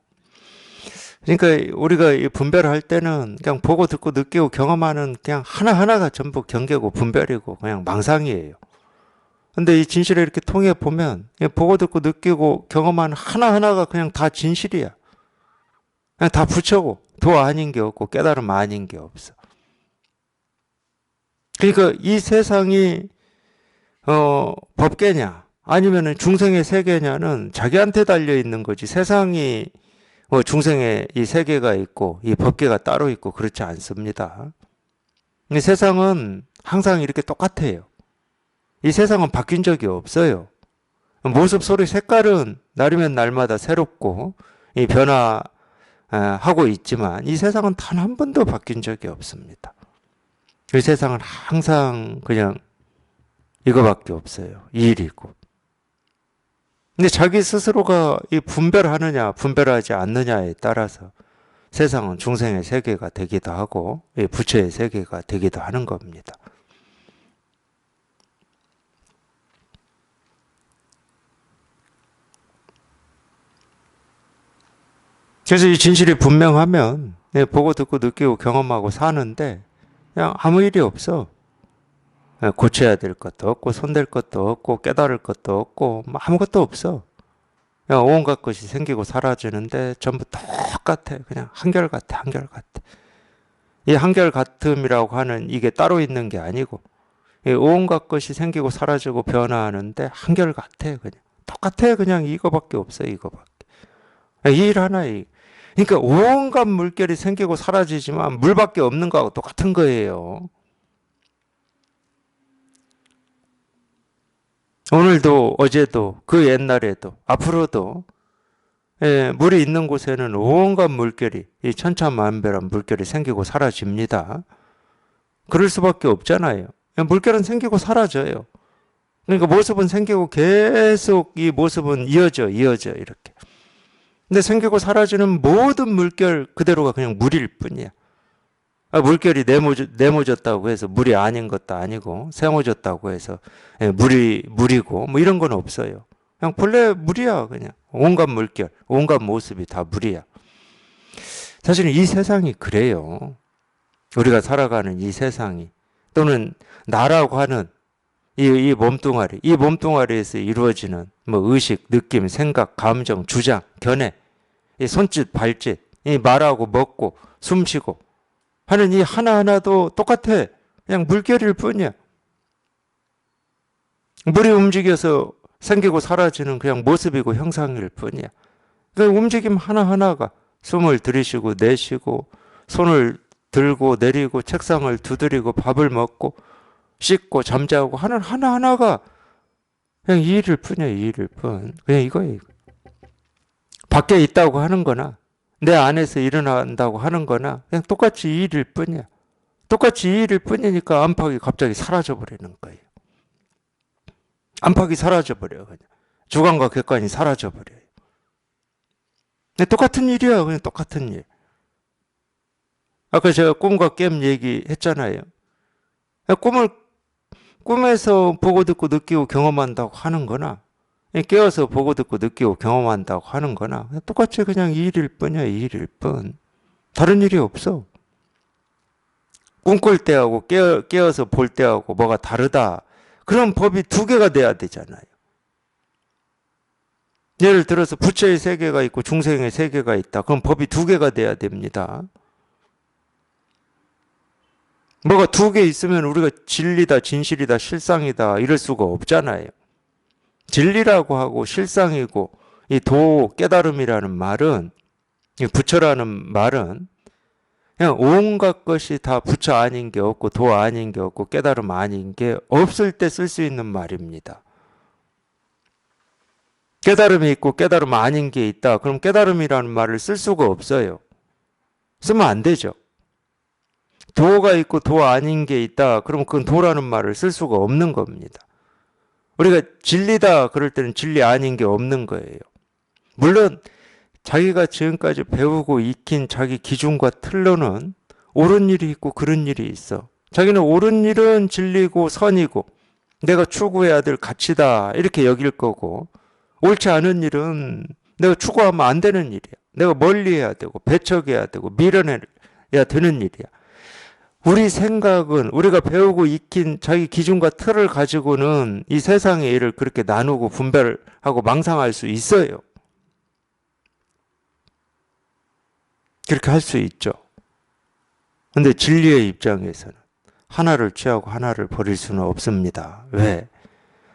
그러니까 우리가 이 분별할 때는 그냥 보고 듣고 느끼고 경험하는 그냥 하나하나가 전부 경계고 분별이고 그냥 망상이에요. 근데 이 진실을 이렇게 통해 보면 보고 듣고 느끼고 경험하는 하나하나가 그냥 다 진실이야. 그냥 다 부처고 도 아닌 게 없고 깨달음 아닌 게 없어. 그러니까 이 세상이 법계냐 아니면은 중생의 세계냐는 자기한테 달려 있는 거지. 세상이 중생의 이 세계가 있고 이 법계가 따로 있고 그렇지 않습니다. 이 세상은 항상 이렇게 똑같아요. 이 세상은 바뀐 적이 없어요. 모습, 소리, 색깔은 날이면 날마다 새롭고 이 변화하고 있지만 이 세상은 단 한 번도 바뀐 적이 없습니다. 이 세상은 항상 그냥 이거밖에 없어요. 이 일이고. 근데 자기 스스로가 이 분별하느냐, 분별하지 않느냐에 따라서 세상은 중생의 세계가 되기도 하고 부처의 세계가 되기도 하는 겁니다. 그래서 이 진실이 분명하면 보고 듣고 느끼고 경험하고 사는데 그냥 아무 일이 없어. 고쳐야 될 것도 없고 손댈 것도 없고 깨달을 것도 없고 뭐 아무것도 없어. 그냥 온갖 것이 생기고 사라지는데 전부 똑같아. 그냥 한결같아. 한결같아. 이 한결같음이라고 하는 이게 따로 있는 게 아니고 온갖 것이 생기고 사라지고 변화하는데 한결같아. 그냥 똑같아. 그냥 이거밖에 없어. 이거밖에. 이 일 하나에 그러니까 온갖 물결이 생기고 사라지지만 물밖에 없는 거하고 똑같은 거예요. 오늘도 어제도 그 옛날에도 앞으로도 물이 있는 곳에는 온갖 물결이 이 천차만별한 물결이 생기고 사라집니다. 그럴 수밖에 없잖아요. 물결은 생기고 사라져요. 그러니까 모습은 생기고 계속 이 모습은 이어져 이렇게. 근데 생기고 사라지는 모든 물결 그대로가 그냥 물일 뿐이야. 물결이 네모졌다고 해서 물이 아닌 것도 아니고 세모졌다고 해서 물이고 뭐 이런 건 없어요. 그냥 본래 물이야. 그냥 온갖 물결, 온갖 모습이 다 물이야. 사실은 이 세상이 그래요. 우리가 살아가는 이 세상이 또는 나라고 하는 이 몸뚱아리, 이 몸뚱아리에서 이루어지는 뭐 의식, 느낌, 생각, 감정, 주장, 견해, 이 손짓, 발짓, 이 말하고 먹고 숨쉬고 하는 이 하나하나도 똑같아. 그냥 물결일 뿐이야. 물이 움직여서 생기고 사라지는 그냥 모습이고 형상일 뿐이야. 그 움직임 하나하나가 숨을 들이쉬고 내쉬고 손을 들고 내리고 책상을 두드리고 밥을 먹고 씻고 잠자고 하는 하나하나가 그냥 이 일일 뿐이야. 이 일일 뿐. 그냥 이거예요. 밖에 있다고 하는 거나 내 안에서 일어난다고 하는 거나 그냥 똑같이 이 일일 뿐이야. 똑같이 이 일일 뿐이니까 안팎이 갑자기 사라져버리는 거예요. 안팎이 사라져버려요. 그냥. 주관과 객관이 사라져버려요. 똑같은 일이야. 그냥 똑같은 일. 아까 제가 꿈과 게임 얘기했잖아요. 꿈에서 보고 듣고 느끼고 경험한다고 하는 거나 깨어서 보고 듣고 느끼고 경험한다고 하는 거나 똑같이 그냥 이 일일 뿐이야. 이 일일 뿐. 다른 일이 없어. 꿈꿀 때하고 깨어서 볼 때하고 뭐가 다르다. 그런 법이 두 개가 돼야 되잖아요. 예를 들어서 부처의 세계가 있고 중생의 세계가 있다. 그럼 법이 두 개가 돼야 됩니다. 뭐가 두 개 있으면 우리가 진리다, 진실이다, 실상이다 이럴 수가 없잖아요. 진리라고 하고 실상이고 이 도 깨달음이라는 말은, 이 부처라는 말은 그냥 온갖 것이 다 부처 아닌 게 없고 도 아닌 게 없고 깨달음 아닌 게 없을 때 쓸 수 있는 말입니다. 깨달음이 있고 깨달음 아닌 게 있다. 그럼 깨달음이라는 말을 쓸 수가 없어요. 쓰면 안 되죠. 도가 있고 도 아닌 게 있다. 그럼 그건 도라는 말을 쓸 수가 없는 겁니다. 우리가 진리다 그럴 때는 진리 아닌 게 없는 거예요. 물론 자기가 지금까지 배우고 익힌 자기 기준과 틀로는 옳은 일이 있고 그른 일이 있어. 자기는 옳은 일은 진리고 선이고 내가 추구해야 될 가치다 이렇게 여길 거고, 옳지 않은 일은 내가 추구하면 안 되는 일이야. 내가 멀리해야 되고 배척해야 되고 밀어내야 되는 일이야. 우리 생각은 우리가 배우고 익힌 자기 기준과 틀을 가지고는 이 세상의 일을 그렇게 나누고 분별하고 망상할 수 있어요. 그렇게 할 수 있죠. 근데 진리의 입장에서는 하나를 취하고 하나를 버릴 수는 없습니다. 왜?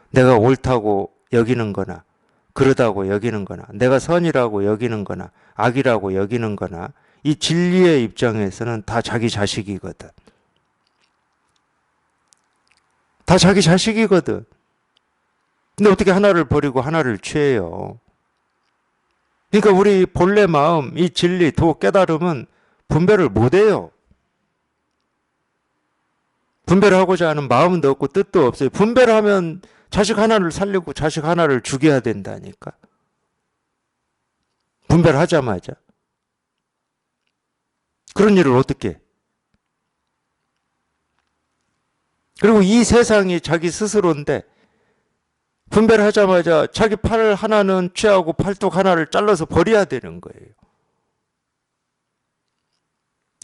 내가 옳다고 여기는 거나 그러다고 여기는 거나 내가 선이라고 여기는 거나 악이라고 여기는 거나 이 진리의 입장에서는 다 자기 자식이거든. 다 자기 자식이거든. 근데 어떻게 하나를 버리고 하나를 취해요? 그러니까 우리 본래 마음, 이 진리, 도, 깨달음은 분별을 못해요. 분별하고자 하는 마음도 없고 뜻도 없어요. 분별하면 자식 하나를 살리고 자식 하나를 죽여야 된다니까. 분별하자마자. 그런 일을 어떻게 해? 그리고 이 세상이 자기 스스로인데 분별하자마자 자기 팔 하나는 취하고 팔뚝 하나를 잘라서 버려야 되는 거예요.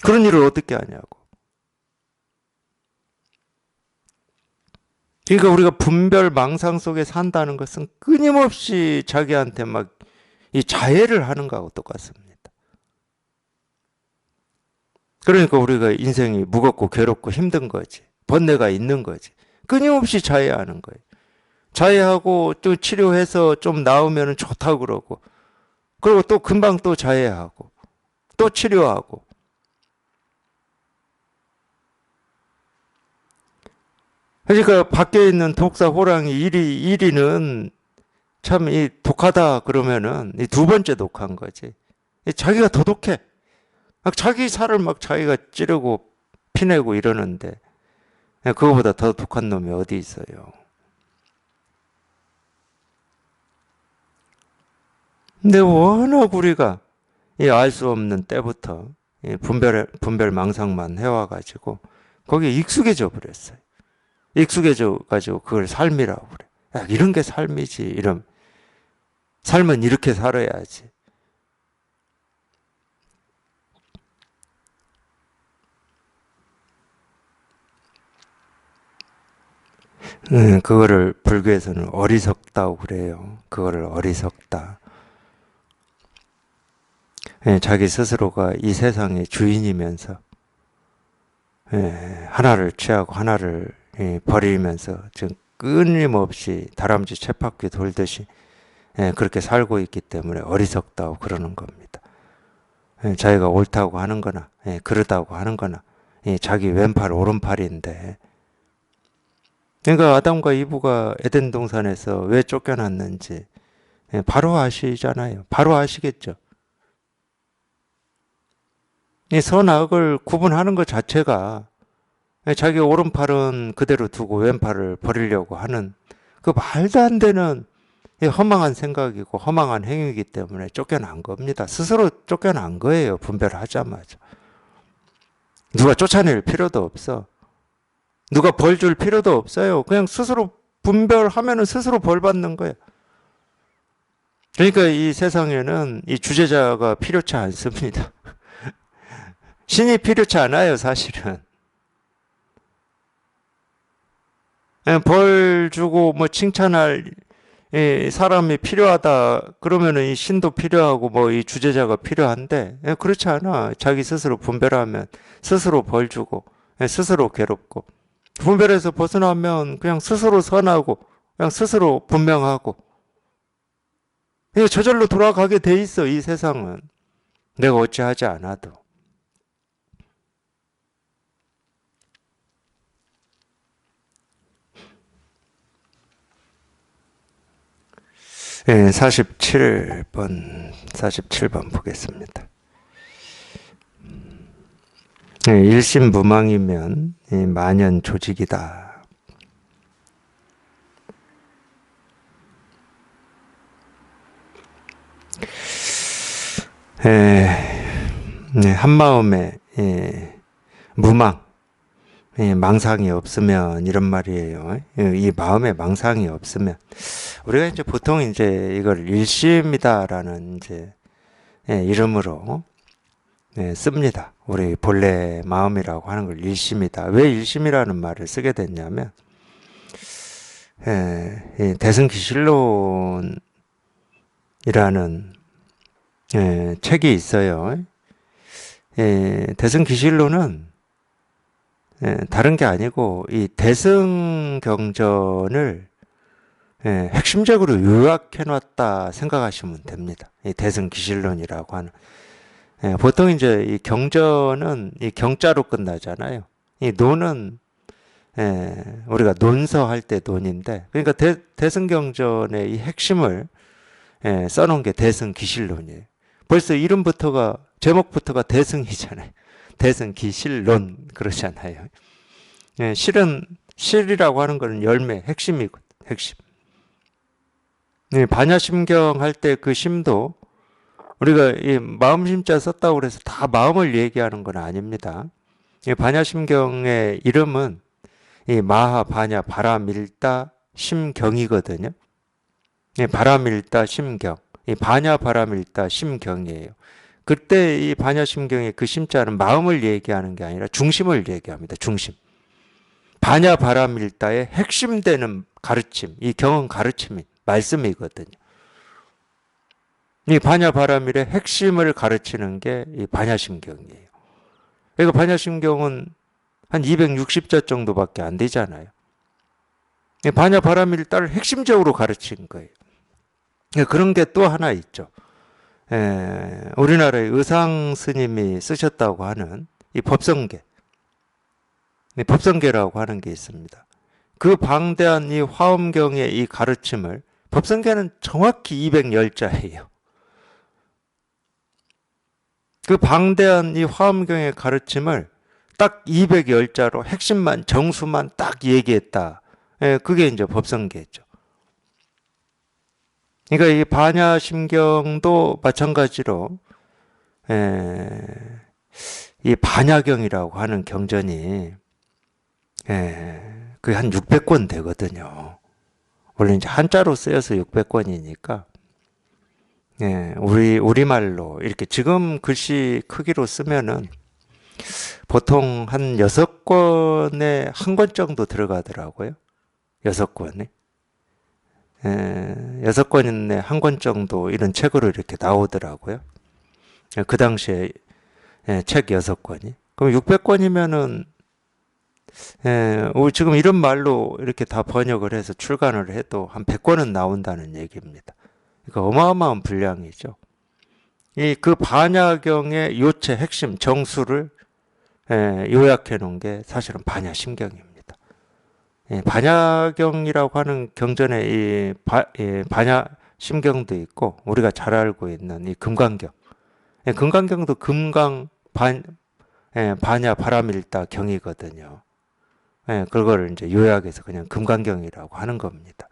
그런 일을 어떻게 하냐고. 그러니까 우리가 분별 망상 속에 산다는 것은 끊임없이 자기한테 막 이 자해를 하는 거하고 똑같습니다. 그러니까 우리가 인생이 무겁고 괴롭고 힘든 거지. 번뇌가 있는 거지. 끊임없이 자해하는 거예요. 자해하고 또 치료해서 좀 나으면 좋다고 그러고, 그리고 또 금방 또 자해하고 또 치료하고. 그러니까 밖에 있는 독사 호랑이 1위는 참 이 독하다 그러면은 이 두 번째 독한 거지. 자기가 더 독해. 막 자기 살을 막 자기가 찌르고 피내고 이러는데 그거보다 더 독한 놈이 어디 있어요. 근데 워낙 우리가 알 수 없는 때부터 분별 망상만 해와가지고 거기에 익숙해져 버렸어요. 익숙해져 가지고 그걸 삶이라고 그래. 야, 이런 게 삶이지. 이런 삶은 이렇게 살아야지. 그거를 불교에서는 어리석다고 그래요. 그거를 어리석다. 자기 스스로가 이 세상의 주인이면서 하나를 취하고 하나를 버리면서 지금 끊임없이 다람쥐 쳇바퀴 돌듯이 그렇게 살고 있기 때문에 어리석다고 그러는 겁니다. 자기가 옳다고 하는 거나 그러다고 하는 거나 자기 왼팔 오른팔인데, 그러니까 아담과 이브가 에덴 동산에서 왜 쫓겨났는지 바로 아시잖아요. 바로 아시겠죠. 이 선악을 구분하는 것 자체가 자기 오른팔은 그대로 두고 왼팔을 버리려고 하는 그 말도 안 되는 허망한 생각이고 허망한 행위이기 때문에 쫓겨난 겁니다. 스스로 쫓겨난 거예요. 분별하자마자. 누가 쫓아낼 필요도 없어. 누가 벌 줄 필요도 없어요. 그냥 스스로 분별하면은 스스로 벌 받는 거예요. 그러니까 이 세상에는 이 주제자가 필요치 않습니다. 신이 필요치 않아요, 사실은. 벌 주고 뭐 칭찬할 사람이 필요하다 그러면은 이 신도 필요하고 뭐 이 주제자가 필요한데 그렇지 않아. 자기 스스로 분별하면 스스로 벌 주고 스스로 괴롭고 분별해서 벗어나면 그냥 스스로 선하고 그냥 스스로 분명하고 저절로 돌아가게 돼 있어. 이 세상은 내가 어찌하지 않아도. 47번 보겠습니다. 일심무망이면 만연 조직이다. 한마음에 무망, 망상이 없으면 이런 말이에요. 이 마음에 망상이 없으면 우리가 이제 보통 이제 이걸 일심이다라는 이제 이름으로 씁니다. 우리 본래 마음이라고 하는 걸 일심이다. 왜 일심이라는 말을 쓰게 됐냐면 대승기실론이라는 책이 있어요. 대승기실론은 다른 게 아니고 이 대승경전을 핵심적으로 요약해놨다 생각하시면 됩니다. 이 대승기실론이라고 하는 보통 이제 이 경전은 이 경자로 끝나잖아요. 이 논은 우리가 논서할 때 논인데 그러니까 대승경전의 이 핵심을 써놓은 게 대승기실론이에요. 벌써 이름부터가 제목부터가 대승이잖아요. 대승기실론 그러잖아요. 실은 실이라고 하는 것은 열매 핵심이거든. 핵심. 반야심경 할 때 그 심도 우리가 이 마음심자 썼다고 그래서 다 마음을 얘기하는 건 아닙니다. 이 반야심경의 이름은 이 마하, 반야, 바라밀다, 심경이거든요. 바라밀다, 심경. 이 반야, 바라밀다, 심경이에요. 그때 이 반야심경의 그 심자는 마음을 얘기하는 게 아니라 중심을 얘기합니다. 중심. 반야, 바라밀다의 핵심되는 가르침. 이 경은 가르침이 말씀이거든요. 이 반야, 바라밀의 핵심을 가르치는 게 이 반야심경이에요. 그러니까 반야심경은 한 260자 정도밖에 안 되잖아요. 반야, 바라밀다를 핵심적으로 가르친 거예요. 그런 게 또 하나 있죠. 우리나라의 의상 스님이 쓰셨다고 하는 이 법성계. 법성계라고 하는 게 있습니다. 그 방대한 이 화엄경의 이 가르침을 법성계는 정확히 210자예요. 그 방대한 이 화엄경의 가르침을 딱 210자로 핵심만 정수만 딱 얘기했다. 그게 이제 법성계죠. 그러니까 이 반야심경도 마찬가지로 이 반야경이라고 하는 경전이 그게 한 600권 되거든요. 원래 이제 한자로 쓰여서 600권이니까 우리말로 이렇게 지금 글씨 크기로 쓰면은 보통 한 6권에 한 권 정도 들어가더라고요. 6권에. 6권에 한 권 정도 이런 책으로 이렇게 나오더라고요. 그 당시에 책 6권이. 그럼 600권이면은 지금 이런 말로 이렇게 다 번역을 해서 출간을 해도 한 100권은 나온다는 얘기입니다. 그러니까 어마어마한 분량이죠. 그 반야경의 요체 핵심 정수를 요약해 놓은 게 사실은 반야심경입니다. 반야경이라고 하는 경전에 이 반야심경도 있고 우리가 잘 알고 있는 이 금강경. 금강경도 금강 반야 바라밀다 경이거든요. 그걸 이제 요약해서 그냥 금강경이라고 하는 겁니다.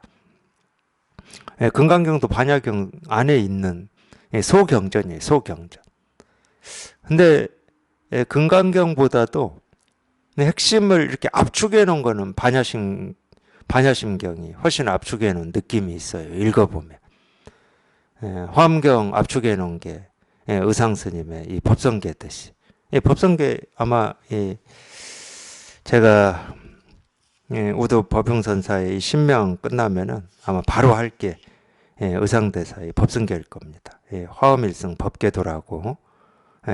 금강경도 반야경 안에 있는 소경전이에요. 소경전. 근데 금강경보다도 핵심을 이렇게 압축해 놓은 거는 반야심경이 훨씬 압축해 놓은 느낌이 있어요. 읽어보면. 화엄경 압축해 놓은 게 의상스님의 이 법성계듯이. 이 법성계 아마 제가 우도 법흥선사의 이 신명 끝나면은 아마 바로 할 게 의상대사의 법승계일 겁니다. 화엄일승 법계도라고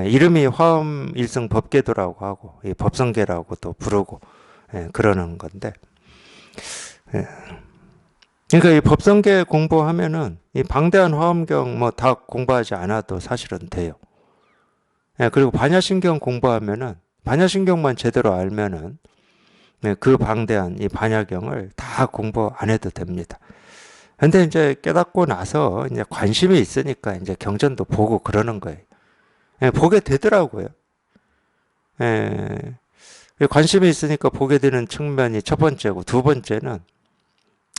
이름이 화엄일승 법계도라고 하고 법성계라고 또 부르고 그러는 건데 그러니까 이 법성계 공부하면은 이 방대한 화엄경 뭐 다 공부하지 않아도 사실은 돼요. 그리고 반야신경 공부하면은 반야신경만 제대로 알면은 그 방대한 이 반야경을 다 공부 안 해도 됩니다. 근데 이제 깨닫고 나서 이제 관심이 있으니까 이제 경전도 보고 그러는 거예요. 보게 되더라고요. 관심이 있으니까 보게 되는 측면이 첫 번째고, 두 번째는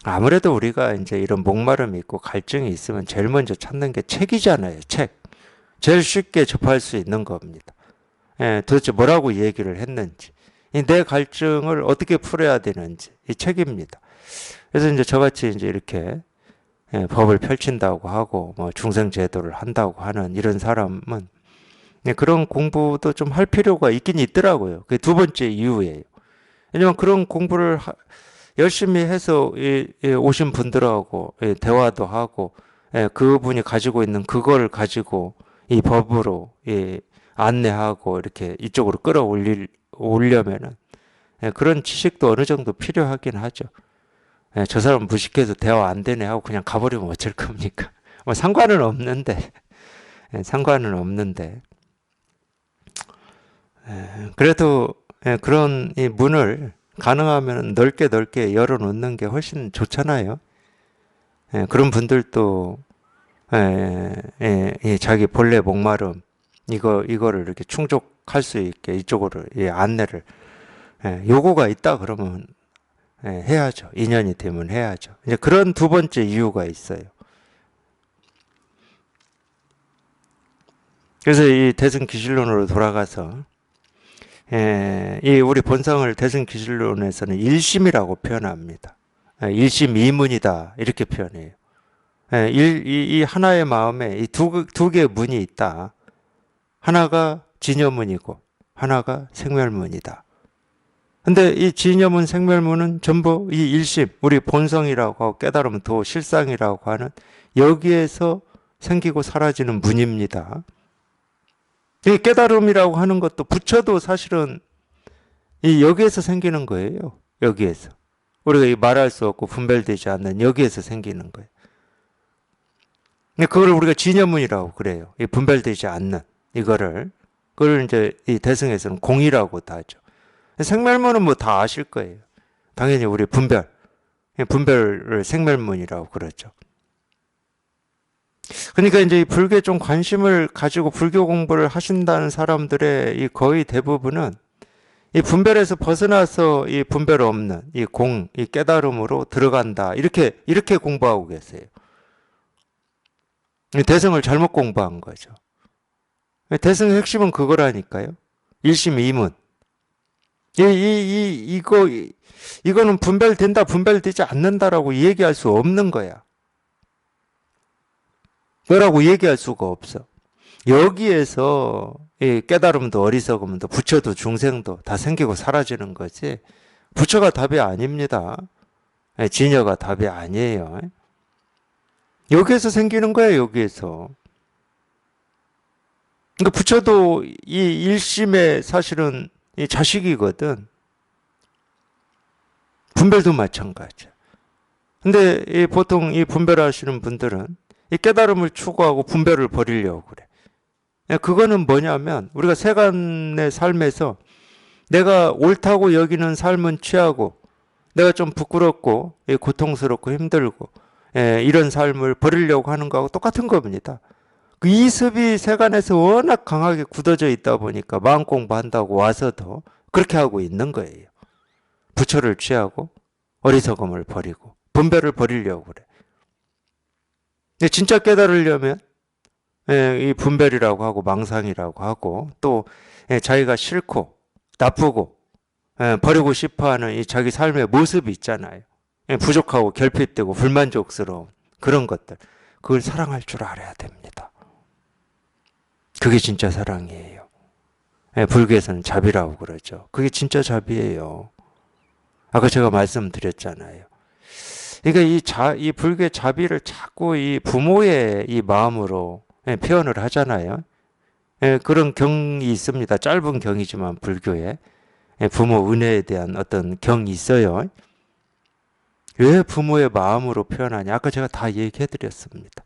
아무래도 우리가 이제 이런 목마름이 있고 갈증이 있으면 제일 먼저 찾는 게 책이잖아요. 책. 제일 쉽게 접할 수 있는 겁니다. 도대체 뭐라고 얘기를 했는지, 내 갈증을 어떻게 풀어야 되는지, 이 책입니다. 그래서 이제 저같이 이제 이렇게 법을 펼친다고 하고, 뭐 중생제도를 한다고 하는 이런 사람은 그런 공부도 좀 할 필요가 있긴 있더라고요. 그게 두 번째 이유예요. 왜냐면 그런 공부를 열심히 해서 오신 분들하고 대화도 하고, 그분이 가지고 있는 그걸 가지고 이 법으로 안내하고 이렇게 이쪽으로 끌어올리려면은 그런 지식도 어느 정도 필요하긴 하죠. 저 사람 무식해서 대화 안 되네 하고 그냥 가버리면 어쩔 겁니까? 뭐 상관은 없는데, 상관은 없는데. 그래도 그런 이 문을 가능하면 넓게 넓게 열어놓는 게 훨씬 좋잖아요. 그런 분들도 자기 본래 목마름 이거를 이렇게 충족할 수 있게 이쪽으로 안내를 요구가 있다 그러면 해야죠. 인연이 되면 해야죠. 이제 그런 두 번째 이유가 있어요. 그래서 이 대승기실론으로 돌아가서 이 우리 본성을 대승기실론에서는 일심이라고 표현합니다. 일심이문이다 이렇게 표현해요. 이 하나의 마음에 이 두 개의 문이 있다. 하나가 진여문이고 하나가 생멸문이다. 근데 이 진여문, 생멸문은 전부 이 일심, 우리 본성이라고 하고 깨달음, 도, 실상이라고 하는 여기에서 생기고 사라지는 문입니다. 이 깨달음이라고 하는 것도 부처도 사실은 이 여기에서 생기는 거예요. 여기에서. 우리가 이 말할 수 없고 분별되지 않는 여기에서 생기는 거예요. 그걸 우리가 진여문이라고 그래요. 이 분별되지 않는 그걸 이제 이 대승에서는 공이라고도 하죠. 생멸문은 뭐 다 아실 거예요. 당연히 우리 분별을 생멸문이라고 그러죠. 그러니까 이제 이 불교에 좀 관심을 가지고 불교 공부를 하신다는 사람들의 이 거의 대부분은 이 분별에서 벗어나서 이 분별 없는 이 깨달음으로 들어간다. 이렇게 공부하고 계세요. 대승을 잘못 공부한 거죠. 대승의 핵심은 그거라니까요. 일심이문. 이거는 분별된다, 분별되지 않는다라고 얘기할 수 없는 거야. 뭐라고 얘기할 수가 없어. 여기에서 깨달음도 어리석음도 부처도 중생도 다 생기고 사라지는 거지. 부처가 답이 아닙니다. 진여가 답이 아니에요. 여기에서 생기는 거예요, 여기에서. 그러니까 부처도 이 일심의 사실은 이 자식이거든. 분별도 마찬가지야. 근데 보통 이 분별하시는 분들은 이 깨달음을 추구하고 분별을 버리려고 그래. 그거는 뭐냐면 우리가 세간의 삶에서 내가 옳다고 여기는 삶은 취하고 내가 좀 부끄럽고 고통스럽고 힘들고 이런 삶을 버리려고 하는 거하고 똑같은 겁니다. 그 이습이 세간에서 워낙 강하게 굳어져 있다 보니까 마음 공부한다고 와서도 그렇게 하고 있는 거예요. 부처를 취하고 어리석음을 버리고 분별을 버리려고 그래. 근데 진짜 깨달으려면 이 분별이라고 하고 망상이라고 하고 또 자기가 싫고 나쁘고 버리고 싶어하는 이 자기 삶의 모습이 있잖아요. 부족하고 결핍되고 불만족스러운 그런 것들. 그걸 사랑할 줄 알아야 됩니다. 그게 진짜 사랑이에요. 불교에서는 자비라고 그러죠. 그게 진짜 자비예요. 아까 제가 말씀드렸잖아요. 그러니까 이 불교의 자비를 자꾸 이 부모의 이 마음으로 표현을 하잖아요. 그런 경이 있습니다. 짧은 경이지만 불교에 부모 은혜에 대한 어떤 경이 있어요. 왜 부모의 마음으로 표현하냐? 아까 제가 다 얘기해 드렸습니다.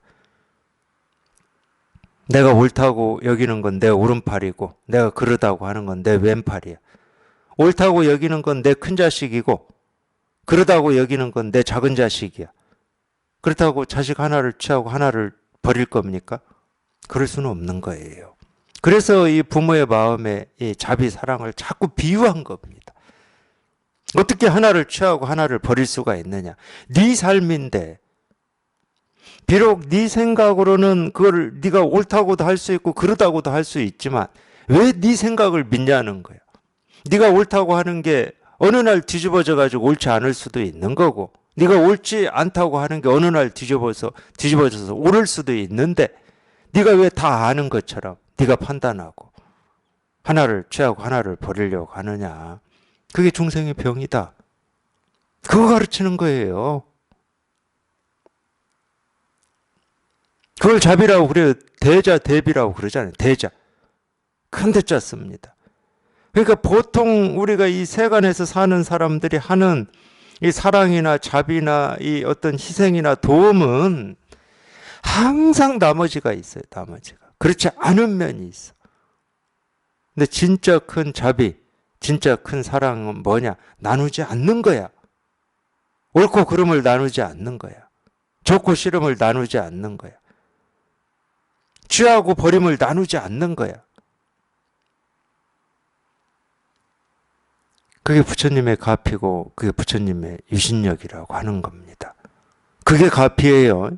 내가 옳다고 여기는 건 내 오른팔이고 내가 그러다고 하는 건 내 왼팔이야. 옳다고 여기는 건 내 큰 자식이고 그러다고 여기는 건 내 작은 자식이야. 그렇다고 자식 하나를 취하고 하나를 버릴 겁니까? 그럴 수는 없는 거예요. 그래서 이 부모의 마음에 이 자비 사랑을 자꾸 비유한 겁니다. 어떻게 하나를 취하고 하나를 버릴 수가 있느냐? 네 삶인데 비록 네 생각으로는 그걸 네가 옳다고도 할 수 있고 그러다고도 할 수 있지만 왜 네 생각을 믿냐는 거야. 네가 옳다고 하는 게 어느 날 뒤집어져 가지고 옳지 않을 수도 있는 거고 네가 옳지 않다고 하는 게 어느 날 뒤집어져서 옳을 수도 있는데 네가 왜 다 아는 것처럼 네가 판단하고 하나를 취하고 하나를 버리려고 하느냐. 그게 중생의 병이다. 그거 가르치는 거예요. 그걸 자비라고 그래요. 대자, 대비라고 그러잖아요. 대자. 큰 대자 씁니다. 그러니까 보통 우리가 이 세간에서 사는 사람들이 하는 이 사랑이나 자비나 이 어떤 희생이나 도움은 항상 나머지가 있어요. 나머지가. 그렇지 않은 면이 있어. 근데 진짜 큰 자비, 진짜 큰 사랑은 뭐냐? 나누지 않는 거야. 옳고 그름을 나누지 않는 거야. 좋고 싫음을 나누지 않는 거야. 취하고 버림을 나누지 않는 거야. 그게 부처님의 가피고 그게 부처님의 유신력이라고 하는 겁니다. 그게 가피예요.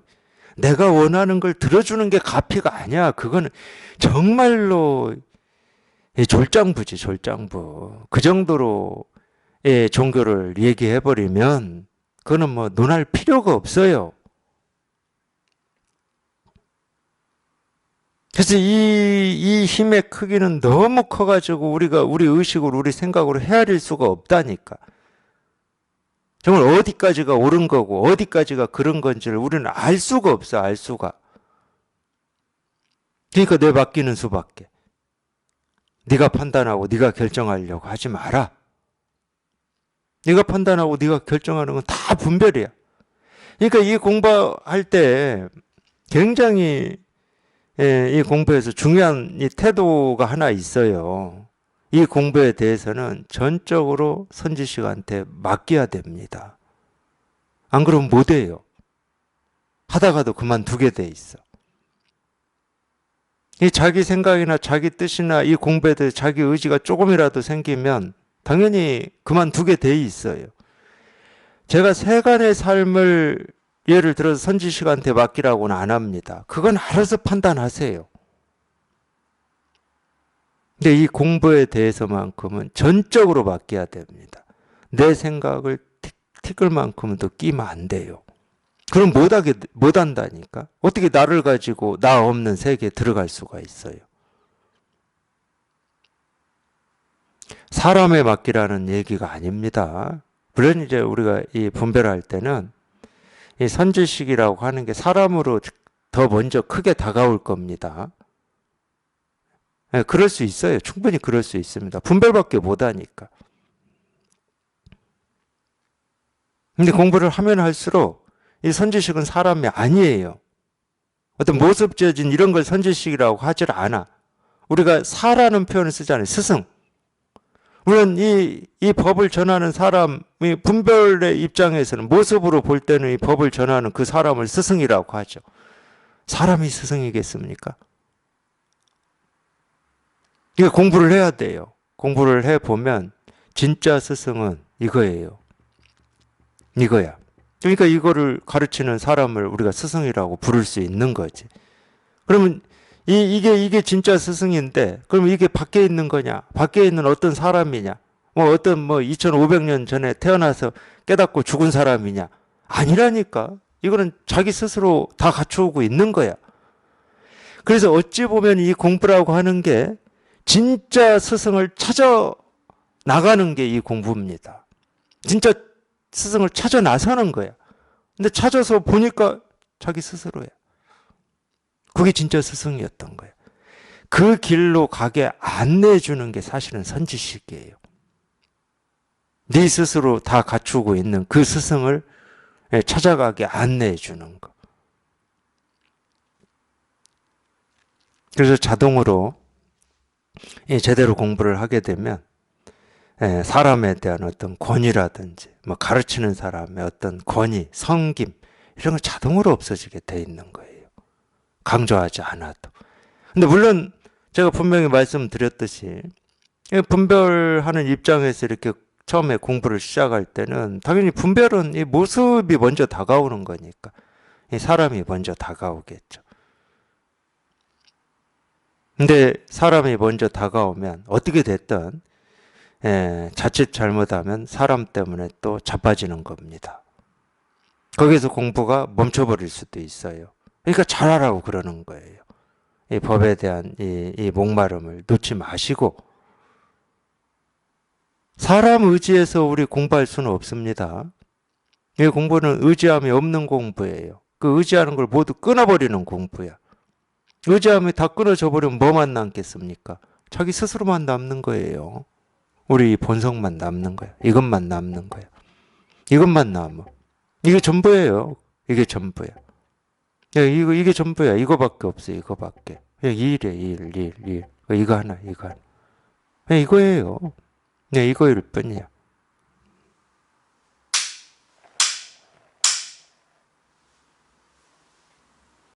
내가 원하는 걸 들어주는 게 가피가 아니야. 그거는 정말로 졸장부지, 졸장부. 그 정도로 종교를 얘기해버리면 그거는 뭐 논할 필요가 없어요. 그래서 이 힘의 크기는 너무 커가지고 우리가 우리 의식으로 우리 생각으로 헤아릴 수가 없다니까. 정말 어디까지가 옳은 거고 어디까지가 그런 건지를 우리는 알 수가 없어. 알 수가. 그러니까 내 맡기는 수밖에. 네가 판단하고 네가 결정하려고 하지 마라. 네가 판단하고 네가 결정하는 건 다 분별이야. 그러니까 이 공부할 때 굉장히 이 공부에서 중요한 이 태도가 하나 있어요. 이 공부에 대해서는 전적으로 선지식한테 맡겨야 됩니다. 안 그러면 못 해요. 하다가도 그만두게 돼 있어. 이 자기 생각이나 자기 뜻이나 이 공부에 대해 자기 의지가 조금이라도 생기면 당연히 그만두게 돼 있어요. 제가 세간의 삶을 예를 들어서 선지식한테 맡기라고는 안 합니다. 그건 알아서 판단하세요. 근데 이 공부에 대해서만큼은 전적으로 맡겨야 됩니다. 내 생각을 틱을 만큼은 더 끼면 안 돼요. 그럼 못 한다니까. 어떻게 나를 가지고 나 없는 세계에 들어갈 수가 있어요. 사람에 맡기라는 얘기가 아닙니다. 물론 이제 우리가 이 분별할 때는 이 선지식이라고 하는 게 사람으로 더 먼저 크게 다가올 겁니다. 네, 그럴 수 있어요. 충분히 그럴 수 있습니다. 분별밖에 못하니까. 근데 공부를 하면 할수록 이 선지식은 사람이 아니에요. 어떤 모습지어진 이런 걸 선지식이라고 하질 않아. 우리가 사라는 표현을 쓰잖아요. 스승. 물론 이 법을 전하는 사람이 분별의 입장에서는 모습으로 볼 때는 이 법을 전하는 그 사람을 스승이라고 하죠. 사람이 스승이겠습니까? 이거 공부를 해야 돼요. 공부를 해보면 진짜 스승은 이거예요. 이거야. 그러니까 이거를 가르치는 사람을 우리가 스승이라고 부를 수 있는 거지. 그러면 이게 진짜 스승인데, 그럼 이게 밖에 있는 거냐? 밖에 있는 어떤 사람이냐? 뭐 어떤 2500년 전에 태어나서 깨닫고 죽은 사람이냐? 아니라니까. 이거는 자기 스스로 다 갖추고 있는 거야. 그래서 어찌 보면 이 공부라고 하는 게 진짜 스승을 찾아 나가는 게 이 공부입니다. 진짜 스승을 찾아 나서는 거야. 근데 찾아서 보니까 자기 스스로야. 그게 진짜 스승이었던 거야. 그 길로 가게 안내해주는 게 사실은 선지식이에요. 네 스스로 다 갖추고 있는 그 스승을 찾아가게 안내해주는 거. 그래서 자동으로 제대로 공부를 하게 되면 사람에 대한 어떤 권위라든지 뭐 가르치는 사람의 어떤 권위, 섬김 이런 거 자동으로 없어지게 돼 있는 거예요. 강조하지 않아도. 근데 물론 제가 분명히 말씀드렸듯이 분별하는 입장에서 이렇게 처음에 공부를 시작할 때는 당연히 분별은 이 모습이 먼저 다가오는 거니까 이 사람이 먼저 다가오겠죠. 근데 사람이 먼저 다가오면 어떻게 됐든 자칫 잘못하면 사람 때문에 또 자빠지는 겁니다. 거기서 공부가 멈춰버릴 수도 있어요. 그러니까 잘하라고 그러는 거예요. 이 법에 대한 이 목마름을 놓지 마시고 사람 의지해서 우리 공부할 수는 없습니다. 이 공부는 의지함이 없는 공부예요. 그 의지하는 걸 모두 끊어버리는 공부야. 의지함이 다 끊어져 버리면 뭐만 남겠습니까? 자기 스스로만 남는 거예요. 우리 본성만 남는 거야. 이것만 남는 거야. 이것만 남아. 이게 전부예요. 이게 전부야. 이게 전부야. 이거밖에 없어. 이거밖에. 일이야. 일. 이거 하나. 이거예요. 이거일 뿐이야.